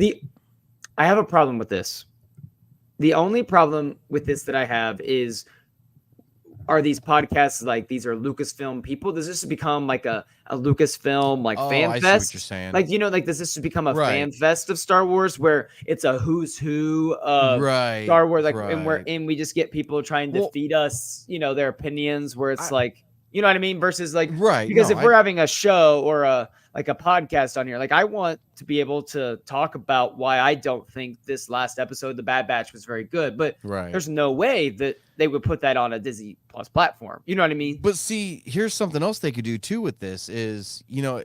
A: I have a problem with this. The only problem with this that I have is, are these podcasts like, these are Lucasfilm people? Does this become like a Lucasfilm like fan
B: I
A: fest?
B: See what you're saying.
A: Like, you know, like does this become a fan fest of Star Wars where it's a who's who of Star Wars, like, and we just get people trying to feed us, you know, their opinions, where it's like, you know what I mean? Versus like, because if we're having a show or a podcast on here, like I want to be able to talk about why I don't think this last episode, The Bad Batch, was very good, but there's no way that they would put that on a Disney Plus platform. You know what I mean?
B: But see, here's something else they could do too with this is, you know,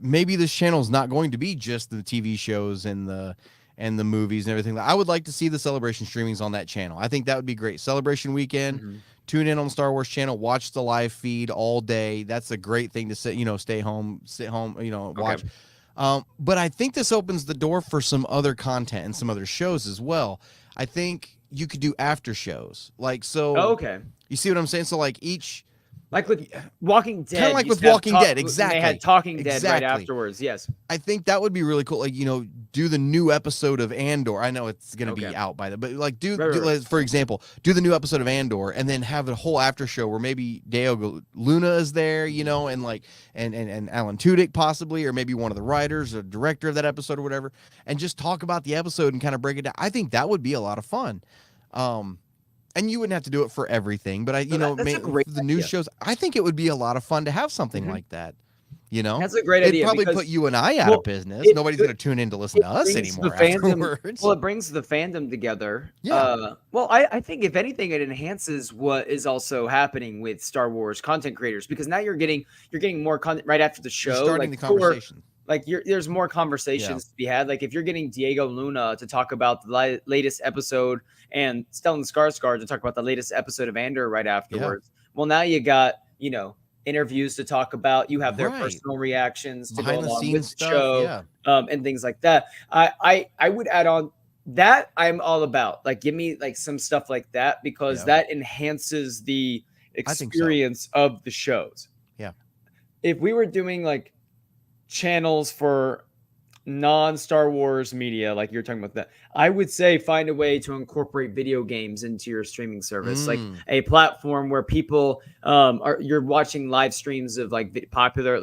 B: maybe this channel is not going to be just the TV shows and the movies and everything. I would like to see the celebration streamings on that channel. I think that would be great. Celebration weekend. Tune in on the Star Wars channel, watch the live feed all day. That's a great thing to sit home, you know, watch. But I think this opens the door for some other content and some other shows as well. I think you could do after shows. Like, so, you see what I'm saying? So like each
A: Like with Walking Dead.
B: Kind of like
A: used
B: with
A: to have
B: Walking Dead, exactly.
A: They had Talking Dead right
B: Exactly.
A: afterwards. Yes.
B: I think that would be really cool. Like, do the new episode of Andor. I know it's going to be out by then, but like
A: Right.
B: for example, do the new episode of Andor and then have a whole after show where maybe Diego Luna is there, and like, and Alan Tudyk possibly, or maybe one of the writers or director of that episode or whatever, and just talk about the episode and kind of break it down. I think that would be a lot of fun. And you wouldn't have to do it for everything, but
A: that's a great
B: the news shows, I think it would be a lot of fun to have something like that.
A: That's a great
B: It'd
A: idea.
B: probably put you and I out of business. Nobody's going to tune in to listen to us anymore afterwards.
A: Well, it brings the fandom together.
B: Yeah.
A: Well, I think if anything, it enhances what is also happening with Star Wars content creators, because now you're getting more content right after the show.
B: You're starting
A: like
B: the conversation.
A: There's more conversations to be had. Like if you're getting Diego Luna to talk about the latest episode and Stellan Skarsgård to talk about the latest episode of Andor right afterwards. Yeah. Well, now you got, interviews to talk about. You have their personal reactions to go along with the show, and things like that. I would add on that. I'm all about, like, give me like some stuff like that, because that enhances the experience of the shows.
B: Yeah.
A: If we were doing like channels for non-Star Wars media, like you're talking about that, I would say find a way to incorporate video games into your streaming service, like a platform where people you're watching live streams of like popular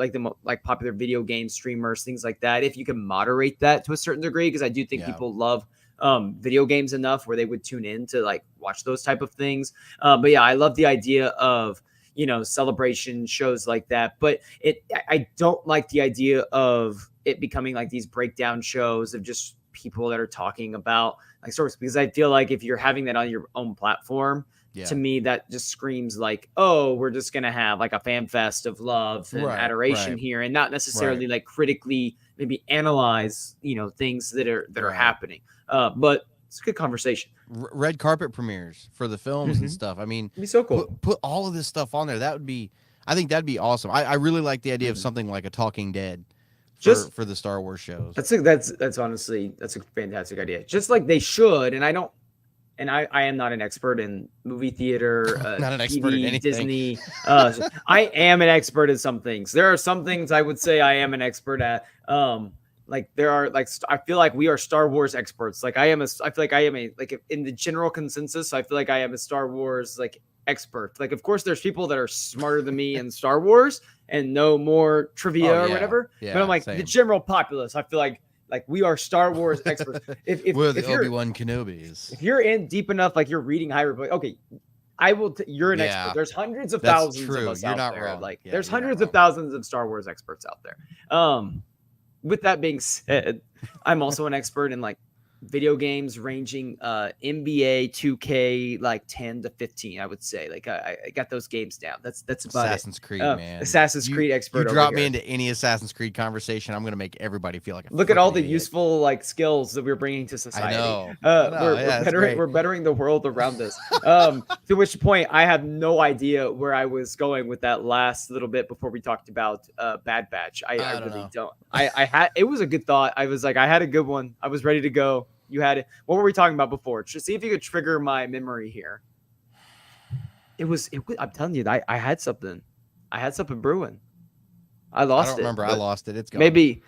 A: video game streamers, things like that. If you can moderate that to a certain degree, because I do think people love video games enough where they would tune in to like watch those type of things. But yeah, I love the idea of celebration shows like that, but I don't like the idea of it becoming like these breakdown shows of just people that are talking about like stories, because I feel like if you're having that on your own platform, to me, that just screams like, oh, we're just going to have like a fan fest of love and adoration here, and not necessarily like critically maybe analyze, things that are happening. But it's a good conversation.
B: Red carpet premieres for the films and stuff. I mean,
A: it'd be so cool.
B: Put all of this stuff on there. I think that'd be awesome. I really like the idea of something like a Talking Dead for the Star Wars shows.
A: That's honestly, that's a fantastic idea. Just like they should. And I am not an expert in movie theater,
B: not an
A: TV,
B: expert in anything.
A: Disney. I am an expert in some things. There are some things I would say I am an expert at. Like there are I feel like we are Star Wars experts. Like I feel like I am in the general consensus, I feel like I am a Star Wars like expert. Like, of course, there's people that are smarter than me in Star Wars and know more trivia or whatever. Yeah, but I'm like the general populace. I feel like we are Star Wars experts.
B: We're the Obi-Wan Kenobis.
A: If you're in deep enough, like you're reading High Republic, okay, I will. You're an expert. There's hundreds of thousands of us out there.
B: Wrong.
A: Like there's hundreds of thousands of Star Wars experts out there. With that being said, I'm also an expert in like video games ranging NBA 2K like 10 to 15, I would say. Like I got those games down. That's about
B: Assassin's Creed, man.
A: Assassin's Creed expert.
B: You drop me into any Assassin's Creed conversation, I'm gonna make everybody feel like
A: look at all the useful like skills that we're bringing to society.
B: I know.
A: We're bettering the world around us. To which point I have no idea where I was going with that last little bit before we talked about Bad Batch. I really don't. I had, it was a good thought. I was like, I had a good one. I was ready to go. You had it. What were we talking about before? Just see if you could trigger my memory here. It was I'm telling you, I had something. I had something brewing. I lost it.
B: I don't remember. I lost it. It's gone.
A: Maybe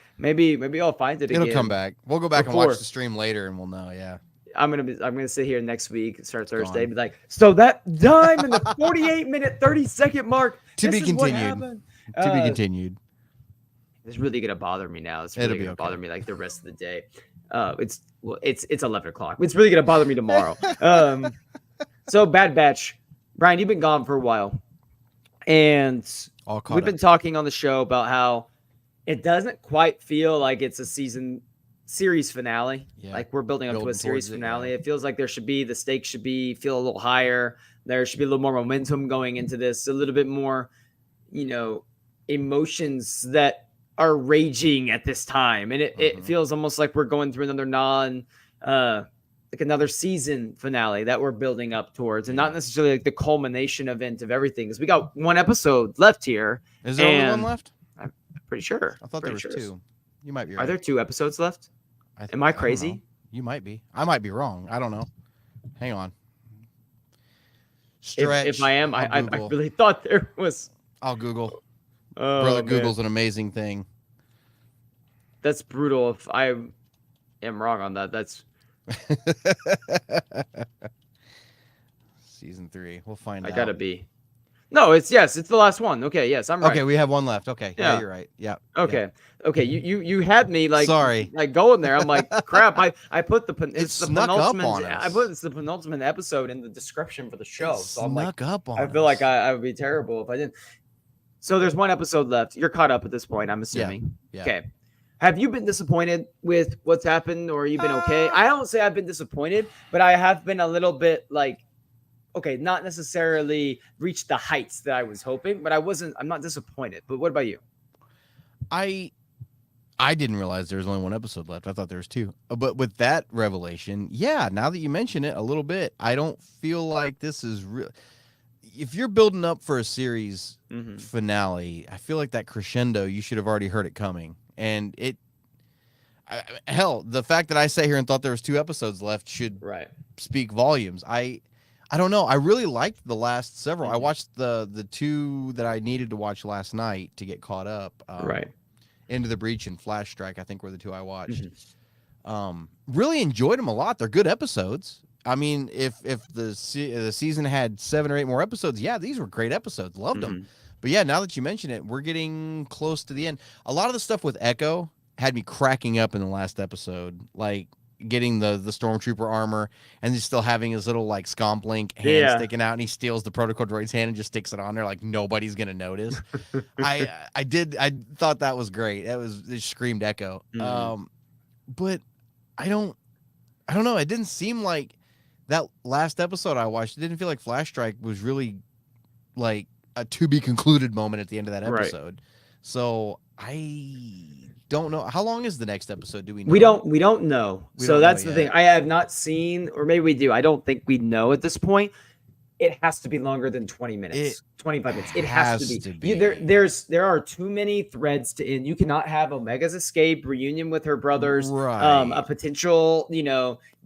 A: I'll find it again.
B: It'll come back. We'll go back and watch the stream later, and we'll know. Yeah.
A: I'm gonna sit here next week, start Thursday, be like, so that time in the 48-minute 30-second mark.
B: To be continued. To be continued.
A: It's really gonna bother me now. It's really gonna bother me like the rest of the day. It's 11 o'clock. It's really gonna bother me tomorrow. So Bad Batch, Brian, you've been gone for a while, and we've been talking on the show about how it doesn't quite feel like it's a series finale. Yeah. Like we're building up to a series finale. It feels like the stakes should feel a little higher. There should be a little more momentum going into this, a little bit more, emotions that are raging at this time. And it feels almost like we're going through another season finale that we're building up towards, and not necessarily like the culmination event of everything. Because we got one episode left here.
B: Is there only one left?
A: I'm pretty sure.
B: I thought there was two. You might be right.
A: Are there 2 episodes left? Am I crazy?
B: You might be. I might be wrong. I don't know. Hang on. Stretch.
A: If I am, I
B: Google.
A: really thought there was.
B: I'll Google.
A: Oh,
B: Brother,
A: man.
B: Google's an amazing thing.
A: That's brutal. If I am wrong on that, that's.
B: Season 3. We'll find out.
A: I gotta be. No, it's the last one. Okay, yes, I'm right.
B: Okay, we have one left. Okay, yeah,
A: Yeah.
B: you're right. Yeah.
A: Okay. Okay, you had me like
B: Sorry.
A: like going there. I'm like, crap. I put the it's the
B: snuck up
A: penultimate.
B: on us.
A: I put it's the penultimate episode in the description for the show. So I'm like,
B: Snuck up on
A: I feel
B: us.
A: like I would be terrible if I didn't. So there's one episode left. You're caught up at this point, I'm assuming.
B: Yeah.
A: Okay. Have you been disappointed with what's happened, or you've been okay? I don't say I've been disappointed, but I have been a little bit like, okay, not necessarily reached the heights that I was hoping, but I'm not disappointed. But what about you?
B: I didn't realize there was only one episode left. I thought there was 2. But with that revelation, yeah, now that you mention it a little bit, I don't feel like this is real. If you're building up for a series finale, I feel like that crescendo, you should have already heard it coming. And hell, the fact that I sat here and thought there was 2 episodes left should speak volumes. I don't know. I really liked the last several. I watched the 2 that I needed to watch last night to get caught up. Into the Breach and Flash Strike, I think, were the 2 I watched. Really enjoyed them a lot. They're good episodes. I mean, if the season had 7 or 8 more episodes, yeah, these were great episodes. Loved them. But yeah, now that you mention it, we're getting close to the end. A lot of the stuff with Echo had me cracking up in the last episode, like getting the Stormtrooper armor and he's still having his little like scomp link hand sticking out, and he steals the protocol droid's hand and just sticks it on there like nobody's gonna notice. I thought that was great. It screamed Echo. But I don't know. It didn't seem like that last episode I watched. It didn't feel like Flash Strike was really like a to be concluded moment at the end of that episode. So I don't know. How long is the next episode? Do we know?
A: We don't know. So that's the thing. I have not seen, or maybe we do. I don't think we know at this point. It has to be longer than 20 minutes. 25 minutes. It has to be. There are too many threads to end. You cannot have Omega's escape, reunion with her brothers, a potential,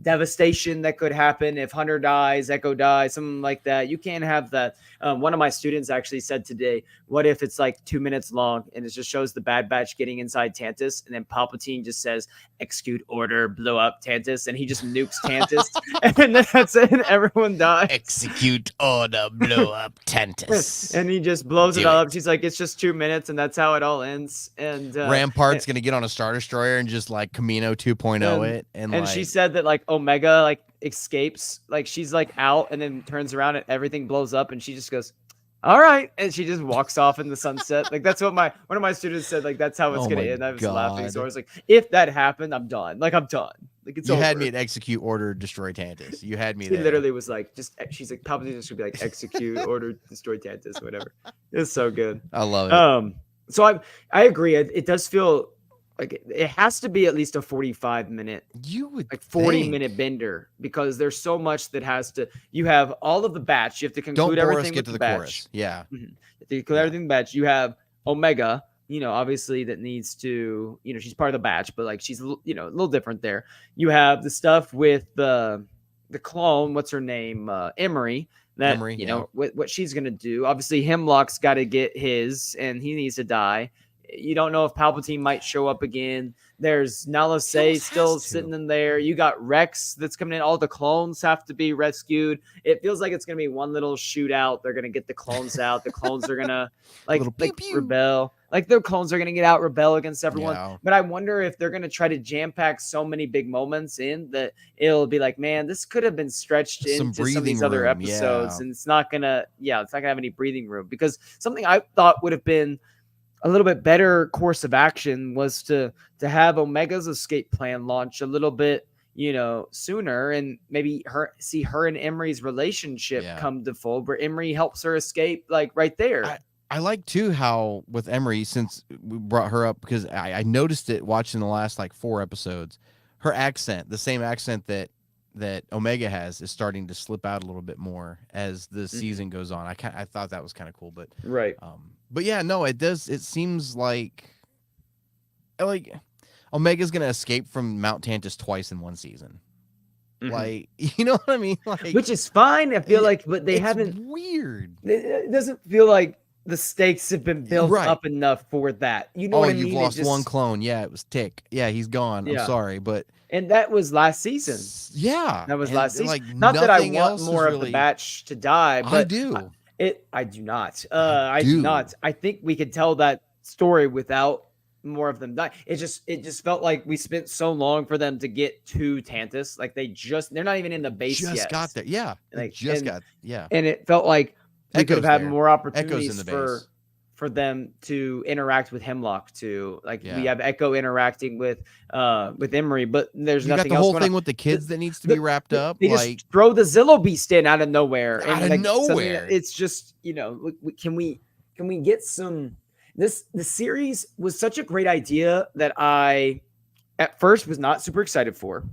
A: devastation that could happen if Hunter dies, Echo dies, something like that. You can't have that. One of my students actually said today, what if it's like 2 minutes long and it just shows the Bad Batch getting inside Tantus, and then Palpatine just says, execute order, blow up Tantus, and he just nukes Tantus, and then that's it, and everyone dies.
B: Execute order, blow up Tantus.
A: And he just blows it all up. She's like, it's just 2 minutes, and that's how it all ends. And
B: Rampart's gonna get on a Star Destroyer and just like Camino 2.0 it. And
A: she said that like Omega like escapes, like she's like out and then turns around and everything blows up, and she just goes, all right, and she just walks off in the sunset. Like that's what one of my students said, like that's how it's gonna end. I was laughing. So I was like, if that happened, I'm done. Like I'm done. Like it's over.
B: You had me at execute order destroy Tantus. You had me there.
A: He literally was like, she's like, Palpatine just should be like, execute order destroy Tantus, whatever. It's so good.
B: I love it.
A: So I agree. It does feel like it has to be at least a 45-minute,
B: you would
A: like 40-minute bender, because there's so much that has to. You have all of the batch. You have to conclude everything with the batch.
B: Chorus. Yeah.
A: You have to conclude everything with the batch. You have Omega, obviously that needs to, she's part of the batch, but like she's, a little different there. You have the stuff with the clone. What's her name? Emery. That what she's gonna do. Obviously, Hemlock's got to get his, and he needs to die. You don't know if Palpatine might show up again. There's Nala Se still sitting in there. You got Rex that's coming in. All the clones have to be rescued. It feels like it's going to be one little shootout. They're going to get the clones out. The clones are going to like rebel. Like their clones are going to get out, rebel against everyone. Yeah. But I wonder if they're going to try to jam pack so many big moments in that it'll be like, man, this could have been stretched into some of these other episodes. And it's not going to have any breathing room, because something I thought would have been a little bit better course of action was to have Omega's escape plan launch a little bit, sooner, and maybe see her and Emery's relationship come to full, where Emery helps her escape, like right there.
B: I like too how with Emery, since we brought her up, because I noticed it watching the last like 4 episodes, her accent, the same accent that Omega has, is starting to slip out a little bit more as the season goes on. I thought that was kind of cool, but but yeah, no, it does. It seems like Omega's gonna escape from Mount Tantus twice in one season. Like, you know what I mean? Like,
A: which is fine. I feel like, but they
B: it's
A: haven't.
B: Weird.
A: It doesn't feel like the stakes have been built
B: Right.
A: up enough for that. You know
B: Oh,
A: what I
B: you've
A: mean?
B: lost one clone. Yeah, it was Tick. Yeah, he's gone. I'm
A: Yeah.
B: sorry, but
A: And that was last season.
B: yeah,
A: That was
B: and
A: last season.
B: like
A: Not that I
B: nothing
A: want
B: else is
A: more of the
B: really.
A: batch to die,
B: I
A: but
B: do.
A: I do not.
B: I
A: I do
B: do.
A: not. I think we could tell that story without more of them dying. It just felt like we spent so long for them to get to Tantus. Like they're not even in the base
B: Just
A: yet.
B: got there. Yeah, they
A: Like
B: just got. Yeah,
A: and it felt like we could have
B: Echo's
A: had
B: there.
A: more
B: Echo's
A: opportunities
B: in the base.
A: for them to interact with Hemlock too. Like
B: Yeah.
A: we have Echo interacting with Emery, but there's
B: You got
A: nothing
B: the
A: else
B: whole
A: going
B: thing
A: on.
B: with the kids that needs to be wrapped up.
A: They
B: Like
A: just throw the Zillow Beast in out of nowhere,
B: out
A: and
B: of
A: like
B: nowhere.
A: suddenly it's just can we get some? The series was such a great idea that I at first was not super excited for.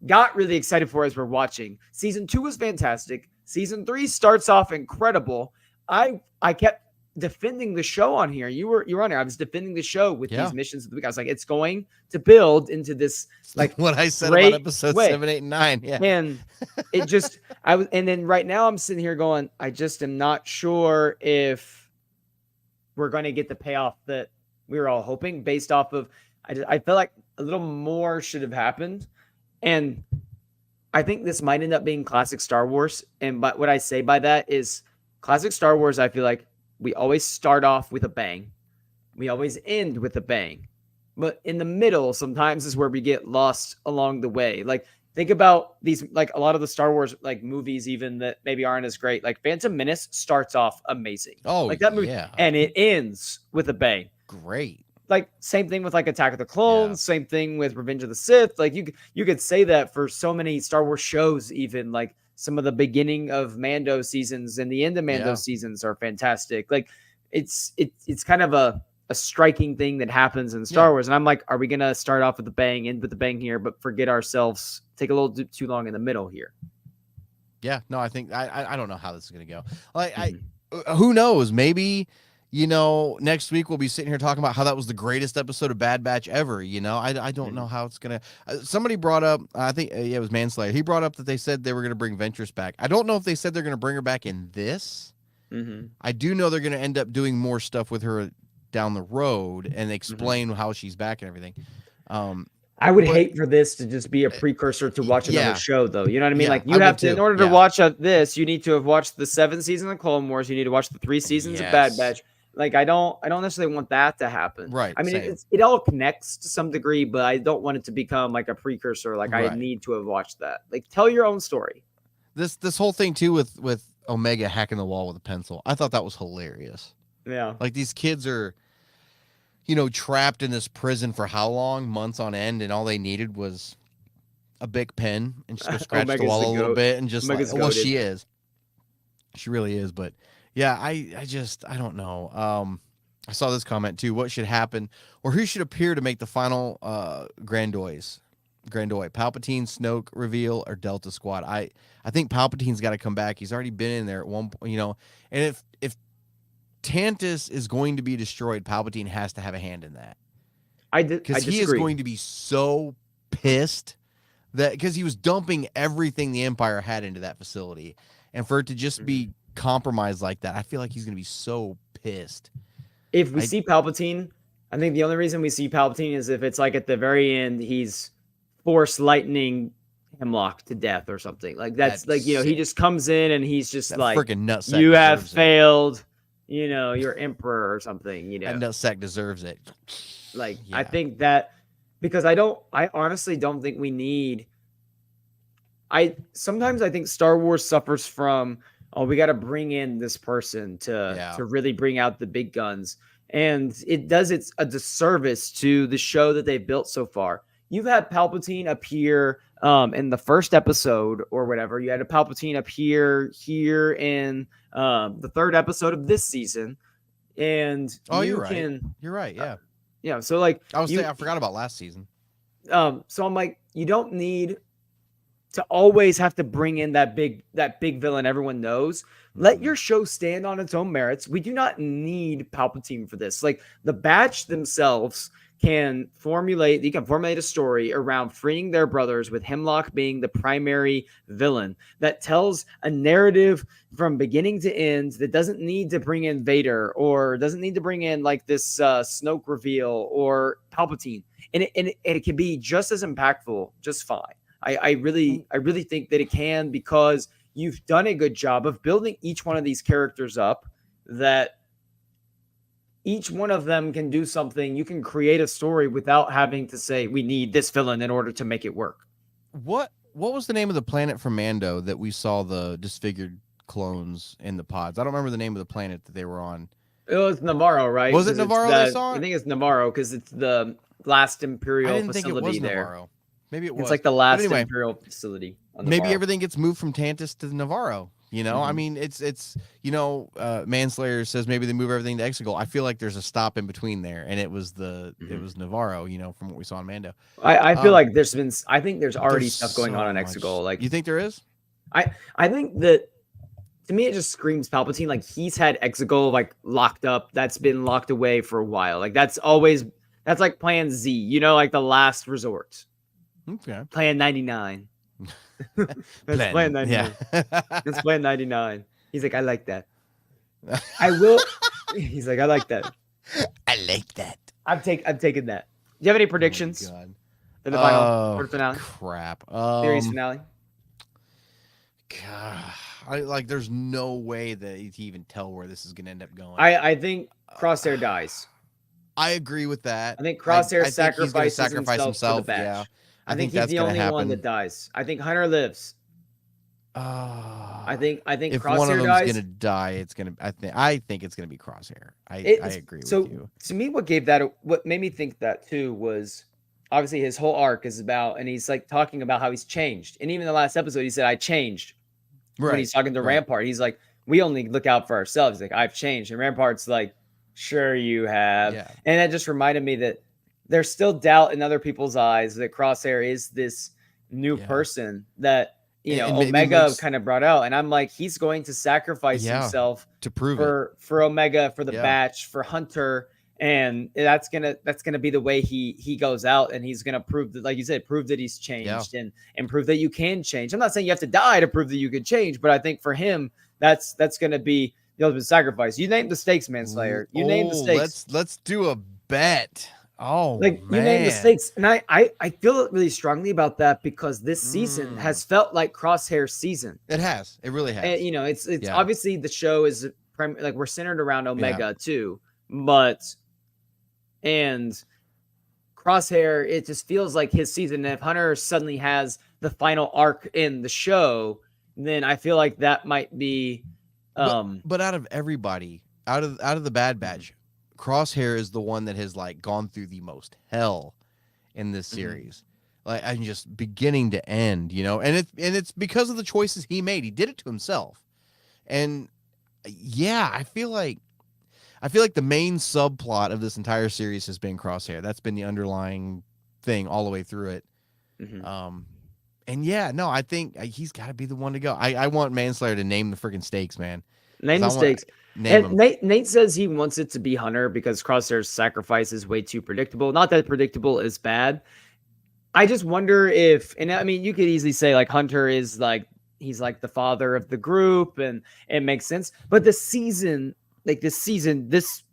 A: Got really excited for as we're watching. Season 2 was fantastic. Season 3 starts off incredible. I kept defending the show on here. You were on here. I was defending the show with these missions of the week. I was like, it's going to build into this like
B: what I said about episode 7, 8, and 9. Yeah.
A: And it just and then right now I'm sitting here going, I just am not sure if we're going to get the payoff that we were all hoping based off of I feel like a little more should have happened. And I think this might end up being classic Star Wars. And but what I say by that is classic Star Wars, I feel like we always start off with a bang. We always end with a bang. But in the middle, sometimes is where we get lost along the way. Like think about these, like a lot of the Star Wars like movies, even that maybe aren't as great. Like Phantom Menace starts off amazing.
B: Oh,
A: like that movie,
B: yeah.
A: and it ends with a bang.
B: Great.
A: Like same thing with like Attack of the Clones, same thing with Revenge of the Sith. Like you could say that for so many Star Wars shows, even like some of the beginning of Mando seasons and the end of Mando seasons are fantastic. Like it's kind of a striking thing that happens in Star Wars. And I'm like, are we going to start off with the bang, end with the bang here, but forget ourselves, take a little too long in the middle here?
B: Yeah, no, I think I don't know how this is going to go. Like who knows? Maybe, next week we'll be sitting here talking about how that was the greatest episode of Bad Batch ever. I don't know how it's going to, somebody brought up, I think it was Manslayer. He brought up that they said they were going to bring Ventress back. I don't know if they said they're going to bring her back in this. I do know they're going to end up doing more stuff with her down the road and explain how she's back and everything.
A: I would hate for this to just be a precursor to watch another show, though. You know what I mean?
B: Yeah,
A: like you have to, in order to watch this, you need to have watched the 7 seasons of Clone Wars. You need to watch the 3 seasons of Bad Batch. Like I don't necessarily want that to happen.
B: Right.
A: I mean, it all connects to some degree, but I don't want it to become like a precursor. Like I need to have watched that. Like tell your own story.
B: This whole thing too with Omega hacking the wall with a pencil. I thought that was hilarious.
A: Yeah.
B: Like these kids are, trapped in this prison for how long? Months on end, and all they needed was a big pen and just go scratch the wall a little bit and just well, she is. She really is, but yeah, I don't know. I saw this comment too. What should happen or who should appear to make the final Grandoy, Palpatine, Snoke reveal, or Delta Squad? I think Palpatine's got to come back. He's already been in there at one point, and if Tantus is going to be destroyed, Palpatine has to have a hand in that. Because he is going to be so pissed that because he was dumping everything the Empire had into that facility, and for it to just be compromised like that, I feel like he's going to be so pissed.
A: If we see Palpatine, I think the only reason we see Palpatine is if it's like at the very end, he's Force lightning Hemlock to death or something. Like that's like, he just comes in and he's just like,
B: freaking nutsack,
A: you have failed, your emperor or something,
B: That nutsack deserves it.
A: Like, I think that because I honestly don't think we need, sometimes I think Star Wars suffers from, we got to bring in this person to really bring out the big guns. And it does a disservice to the show that they've built so far. You've had Palpatine appear in the first episode or whatever. You had a Palpatine appear here in the 3rd episode of this season. And
B: you're right. You're right. Yeah.
A: So like
B: I forgot about last season.
A: So I'm like, you don't need to always have to bring in that big villain everyone knows. Let your show stand on its own merits. We do not need Palpatine for this. Like the batch themselves can formulate a story around freeing their brothers, with Hemlock being the primary villain, that tells a narrative from beginning to end, that doesn't need to bring in Vader, or doesn't need to bring in like this Snoke reveal or Palpatine, and it can be just as impactful, just fine. I really think that it can, because you've done a good job of building each one of these characters up, that each one of them can do something. You can create a story without having to say we need this villain in order to make it work.
B: What was the name of the planet from Mando that we saw the disfigured clones in the pods? I don't remember the name of the planet that they were on.
A: It was Navarro, right?
B: Was it Navarro they saw?
A: I think it's Navarro because it's the last Imperial facility. I didn't think it was
B: there.
A: Navarro.
B: Maybe it was.
A: It's like the last Imperial facility.
B: Maybe everything gets moved from Tantus to Navarro. You know, I mean, it's Manslayer says maybe they move everything to Exegol. I feel like there's a stop in between there, and it was it was Navarro. You know, from what we saw in Mando.
A: I feel like I think there's already stuff going on Exegol. Like,
B: you think there is?
A: I think that, to me, it just screams Palpatine. Like, he's had Exegol like locked up. That's been locked away for a while. Like, that's like Plan Z. You know, like the last resort.
B: Okay.
A: Plan 99. That's Plan 99. Yeah. That's Plan 99. He's like, I like that. I will. He's like, I like that.
B: I like that.
A: I'm taking that. Do you have any predictions for the final finale?
B: Crap.
A: Series finale.
B: God, there's no way that you can even tell where this is going to end up going.
A: I think Crosshair dies.
B: I agree with that.
A: I think Crosshair sacrifices
B: himself.
A: For the batch.
B: Yeah.
A: I think he's the only one that dies. I think Hunter lives. I think
B: if
A: Crosshair
B: one of them's
A: dies,
B: gonna die, it's gonna. I think it's gonna be Crosshair. I agree with you.
A: To me, what made me think that too was obviously his whole arc is about, and he's like talking about how he's changed. And even the last episode, he said, "I changed." Right. When he's talking to Rampart, he's like, "We only look out for ourselves." He's like, "I've changed," and Rampart's like, "Sure, you have." Yeah. And that just reminded me that there's still doubt in other people's eyes that Crosshair is this new person that, Omega kind of brought out. And I'm like, he's going to sacrifice himself
B: to prove
A: for Omega, for the batch, for Hunter. And that's gonna be the way he goes out, and he's gonna prove that, like you said, prove that he's changed and prove that you can change. I'm not saying you have to die to prove that you can change, but I think for him, that's gonna be the ultimate sacrifice. You named the stakes, Manslayer. You named the stakes.
B: Let's do a bet. Oh,
A: like, man. You made mistakes, and I feel really strongly about that, because this season has felt like Crosshair's season.
B: It has. It really has.
A: And, it's obviously the show is like we're centered around Omega too, and Crosshair, it just feels like his season. And if Hunter suddenly has the final arc in the show, then I feel like that might be.
B: But out of everybody, out of the Bad Batch, Crosshair is the one that has gone through the most hell in this series, and just beginning to end, and it's because of the choices he made. He did it to himself, and I feel like the main subplot of this entire series has been Crosshair. That's been the underlying thing all the way through it. I think he's got to be the one to go. I want Manslayer to name the freaking stakes, man.
A: Name the stakes. Nate says he wants it to be Hunter because Crosshair's sacrifice is way too predictable. Not that predictable is bad. I just wonder if, and I mean, you could easily say Hunter is he's the father of the group, and it makes sense. But this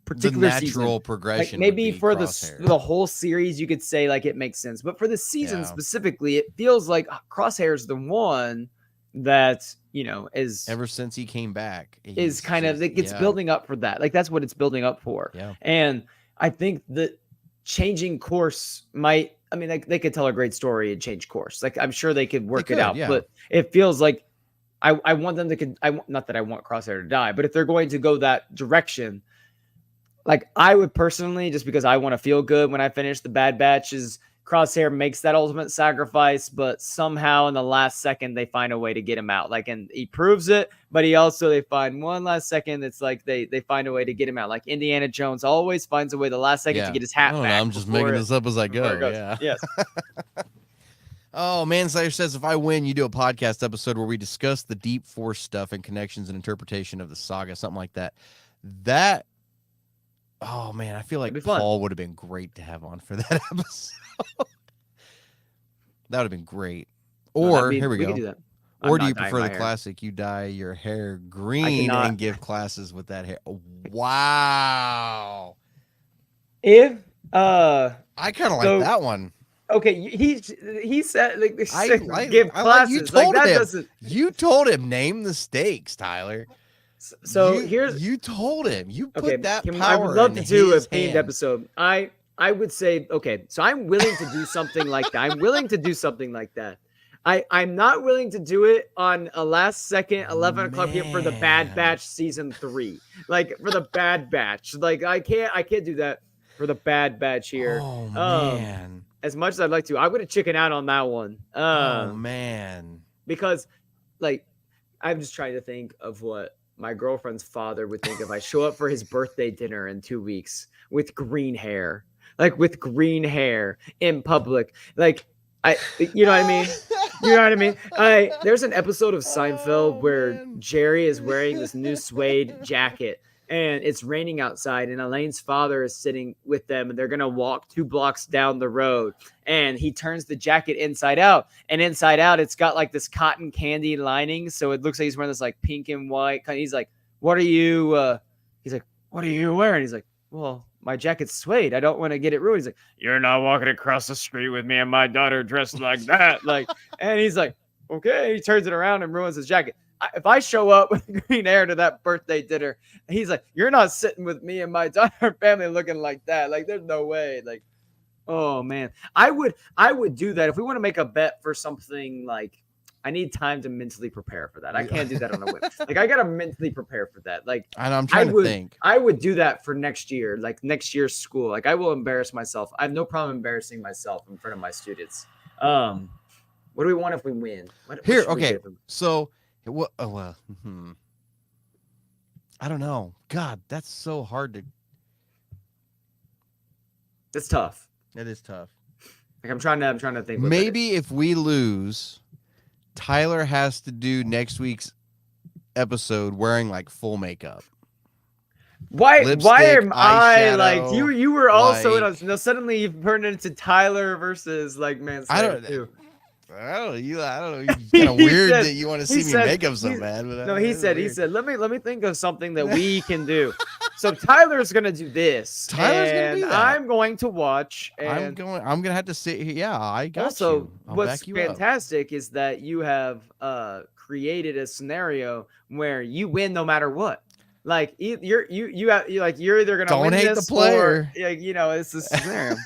A: particular
B: the natural
A: season,
B: progression,
A: maybe for the whole series, you could say it makes sense. But for the season specifically, it feels like Crosshair's the one that is,
B: ever since he came back,
A: is kind of, it gets building up for that. That's what it's building up for.
B: Yeah.
A: And I think that changing course might, I mean, they could tell a great story and change course. I'm sure they could work it out, but it feels like I want them to, not that I want Crosshair to die, but if they're going to go that direction, I would personally, just because I want to feel good when I finish the Bad Batch, is Crosshair makes that ultimate sacrifice, but somehow in the last second they find a way to get him out. And he proves it, but they find one last second. It's they find a way to get him out. Indiana Jones always finds a way the last second to get his hat back.
B: I'm just making this up as I go. Yeah.
A: Yes.
B: Oh, Manslayer says, if I win, you do a podcast episode where we discuss the deep force stuff and connections and interpretation of the saga, something like that. That Oh man, I feel like
A: It'd be fun.
B: Paul would have been great to have on for that episode. That would have been great. Or here we
A: could
B: go.
A: do that.
B: Or do you prefer the classic? You dye your hair green and give classes with that hair. Wow.
A: If
B: I kind of like that one.
A: Okay, he said like
B: give classes. You told
A: like,
B: him.
A: Doesn't...
B: You told him name the stakes, Tyler.
A: So
B: you told him. You put that power.
A: I would love to do a themed
B: hand.
A: episode. I would say okay. So I'm willing to do something like that. I'm willing to do something like that. I'm not willing to do it on a last second 11 o'clock p.m. for the Bad Batch season 3. Like for the Bad Batch. Like I can't do that for the Bad Batch here.
B: Oh man.
A: As much as I'd like to, I'm gonna chicken out on that one.
B: Oh man.
A: Because like I'm just trying to think of what my girlfriend's father would think if I show up for his birthday dinner in 2 weeks with green hair. Like with green hair in public. Like you know what I mean? You know what I mean? There's an episode of Seinfeld where Jerry is wearing this new suede jacket and it's raining outside and Elaine's father is sitting with them and they're going to walk 2 blocks down the road and he turns the jacket inside out and inside out it's got like this cotton candy lining. So it looks like he's wearing this like pink and white. He's like, what are you wearing? He's like, well, my jacket's suede. I don't want to get it ruined. He's like, you're not walking across the street with me and my daughter dressed like that. Like, and he's like, okay. He turns it around and ruins his jacket. If I show up with green hair to that birthday dinner, he's like, you're not sitting with me and my daughter family looking like that. Like, there's no way. Like, oh man, I would do that if we want to make a bet for something. Like, I need time to mentally prepare for that. I can't do that on a whim. Like, I gotta mentally prepare for that. Like,
B: I'm trying to think.
A: I would do that for next year, like next year's school. Like, I will embarrass myself. I have no problem embarrassing myself in front of my students. What do we want if we win?
B: Here, okay. So, I don't know. God, that's so hard to.
A: It's tough.
B: It is tough.
A: Like, I'm trying to think.
B: Maybe if we lose, Tyler has to do next week's episode wearing like full makeup.
A: Why am I like
B: eyeshadow,
A: you were also in us? No, suddenly you've turned it into Tyler versus like Manslayer too.
B: I don't know. It's kind of weird that you want to see me make up so bad. But
A: no, he said, let me think of something that we can do. So Tyler's gonna do this.
B: Tyler's gonna do that.
A: I'm going to watch. And
B: I'm gonna have to sit here. Yeah, I got
A: also,
B: you.
A: what's fantastic is that you have created a scenario where you win no matter what. Like you're either gonna
B: don't
A: win
B: hate
A: this
B: the player.
A: Or, it's a scenario.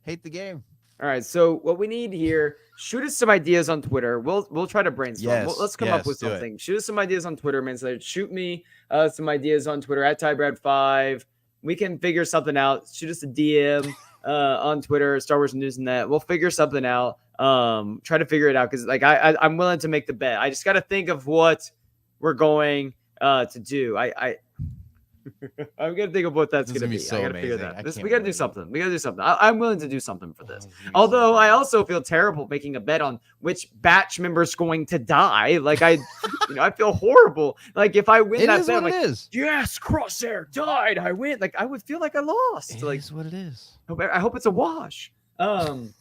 B: Hate the game.
A: All right, so what we need here, shoot us some ideas on Twitter. We'll try to brainstorm. Let's come up with something. Shoot us some ideas on Twitter, man. So shoot me some ideas on Twitter at TyBrad5. We can figure something out. Shoot us a DM on Twitter, Star Wars News Net. We'll figure something out. Try to figure it out because like I'm willing to make the bet. I just got to think of what we're going to do. I'm gonna think of what that's gonna be.
B: So
A: I gotta
B: amazing.
A: figure that. We gotta do something. We gotta do something. I'm willing to do something for this. Although I also feel terrible making a bet on which batch member is going to die. Like I feel horrible. Like if I win that bet, I'm like, yes, Crosshair died. I win. Like I would feel like I lost.
B: It is what it is.
A: I hope it's a wash. Ryan,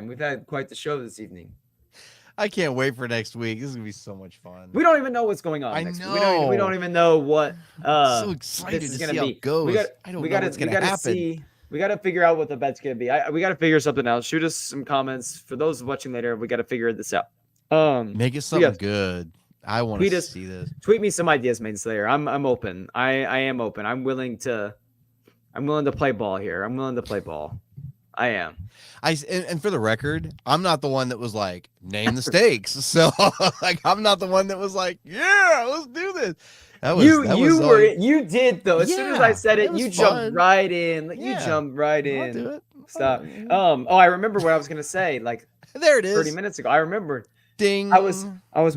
A: we've had quite the show this evening.
B: I can't wait for next week. This is gonna be so much fun.
A: We don't even know what's going on. Next week. We don't even know what.
B: So excited
A: this is
B: to
A: gonna
B: see how
A: be.
B: it goes.
A: We got to figure out what the bet's gonna be. We got to figure something out. Shoot us some comments for those watching later. We got to figure this out.
B: Make it something good. I want to see this.
A: Tweet me some ideas, Mainslayer. I'm open. I am open. I'm willing to play ball here. I'm willing to play ball. I am.
B: And for the record, I'm not the one that was like, name the stakes. So like, I'm not the one that was like, yeah, let's do this. You did though. As soon as I said it, you jumped right in. You jumped right in. I'll do it.
A: Stop. I remember what I was gonna say. Like
B: there it is.
A: 30 minutes ago, I remembered.
B: Ding.
A: I was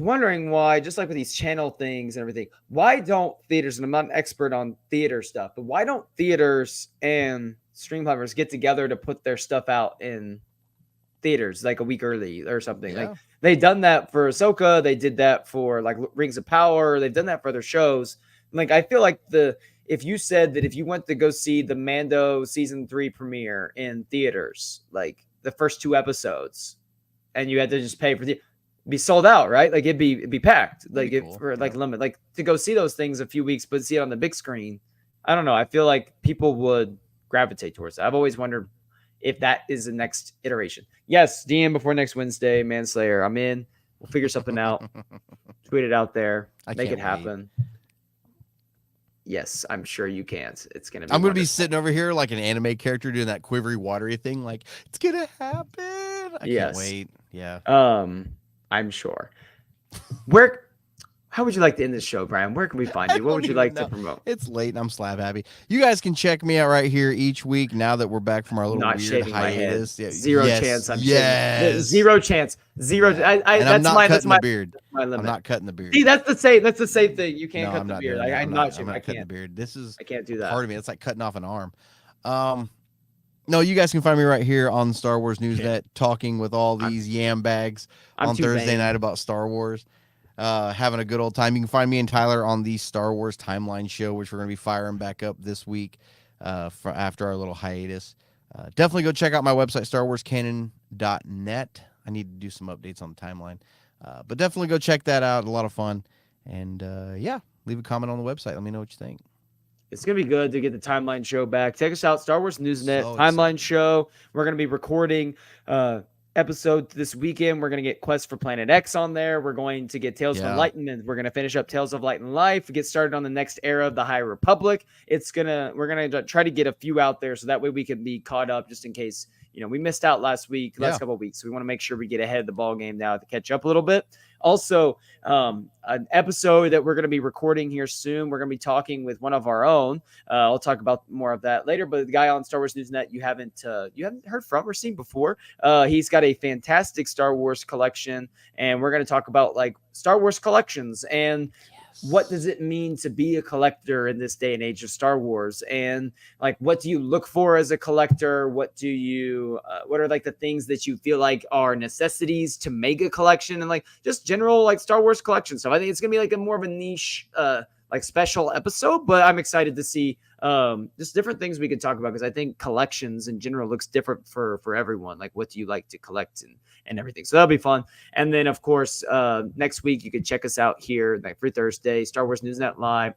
A: wondering why, just like with these channel things and everything, why don't theaters? And I'm not an expert on theater stuff, but why don't theaters and stream platforms get together to put their stuff out in theaters like a week early or something? Like they've done that for Ahsoka. They did that for like Rings of Power. They've done that for other shows. Like I feel like if you said that if you went to go see the Mando season 3 premiere in theaters, like the first 2 episodes, and you had to just pay for the be sold out, right? Like it'd be packed, like
B: That'd be cool.
A: for like limit, like to go see those things a few weeks, but see it on the big screen. I don't know. I feel like people would gravitate towards that. I've always wondered if that is the next iteration. Yes, DM before next Wednesday, Manslayer. I'm in. We'll figure something out. Tweet it out there. Make it happen. Yes, I'm sure you can't. It's gonna be.
B: I'm gonna be sitting over here like an anime character doing that quivery, watery thing. Like it's gonna happen. I can't wait. Yeah.
A: I'm sure. How would you like to end this show, Brian? Where can we find you? What would you like to promote?
B: It's late and I'm slab happy. You guys can check me out right here each week now that we're back from our little weird hiatus.
A: Yeah, zero chance. I'm
B: yes.
A: Zero chance. Zero.
B: Yeah.
A: That's my
B: beard.
A: my limit.
B: I'm not cutting the beard.
A: See, that's the safe thing. You can't cut the beard. I'm not
B: cutting the beard. I can't
A: do that.
B: Part of me. It's like cutting off an arm. No, you guys can find me right here on Star Wars Newsnet talking with all these yam bags on Thursday night about Star Wars. Having a good old time. You can find me and Tyler on the Star Wars Timeline show, which we're going to be firing back up this week after our little hiatus. Definitely go check out my website, starwarscanon.net. I need to do some updates on the timeline. But definitely go check that out. A lot of fun. And leave a comment on the website. Let me know what you think.
A: It's going to be good to get the Timeline show back. Check us out, Star Wars Newsnet, Timeline show. We're going to be recording episode this weekend. We're going to get Quest for Planet X on there. We're going to get Tales of Enlightenment. We're going to finish up Tales of Light and Life, get started on the next era of the High Republic. We're going to try to get a few out there so that way we can be caught up just in case, we missed out last couple of weeks. So we want to make sure we get ahead of the ball game now to catch up a little bit. Also, an episode that we're going to be recording here soon. We're going to be talking with one of our own. I'll talk about more of that later. But the guy on Star Wars Newsnet you haven't heard from or seen before. He's got a fantastic Star Wars collection, and we're going to talk about like Star Wars collections and what does it mean to be a collector in this day and age of Star Wars, and like what do you look for as a collector? What are like the things that you feel like are necessities to make a collection, and like just general like Star Wars collection stuff. I think it's gonna be like a more of a niche like special episode, but I'm excited to see just different things we could talk about because I think collections in general looks different for everyone. Like what do you like to collect and everything. So that'll be fun. And then of course next week you can check us out here every Thursday, Star Wars Newsnet Live.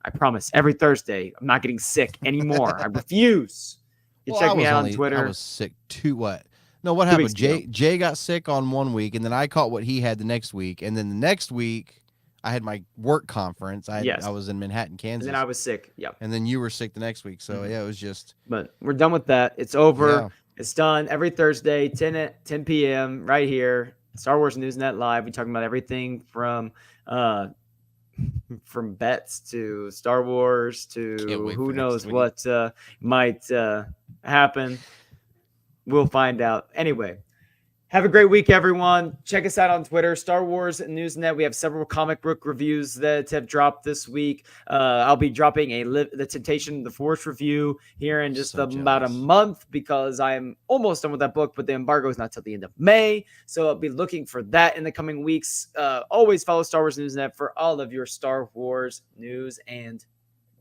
A: I promise every Thursday. I'm not getting sick anymore. I refuse. You check me out on Twitter.
B: I was sick too. What? No, what happened? Jay got sick on one week, and then I caught what he had the next week, and then the next week I had my work conference. I was in Manhattan, Kansas.
A: And then I was sick. Yep.
B: And then you were sick the next week. So it was just.
A: But we're done with that. It's over. Yeah. It's done every Thursday, 10 p.m. right here. Star Wars Newsnet Live. We're talking about everything from bets to Star Wars to who knows what might happen. We'll find out. Anyway. Have a great week, everyone. Check us out on Twitter, Star Wars Newsnet. We have several comic book reviews that have dropped this week. I'll be dropping the Temptation of the Force review here in just about a month because I'm almost done with that book, but the embargo is not till the end of May. So I'll be looking for that in the coming weeks. Always follow Star Wars Newsnet for all of your Star Wars news and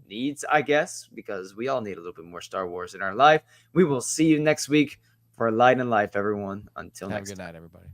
A: needs, I guess, because we all need a little bit more Star Wars in our life. We will see you next week. For Light and Life, everyone. Until next time.
B: Have a good night, everybody.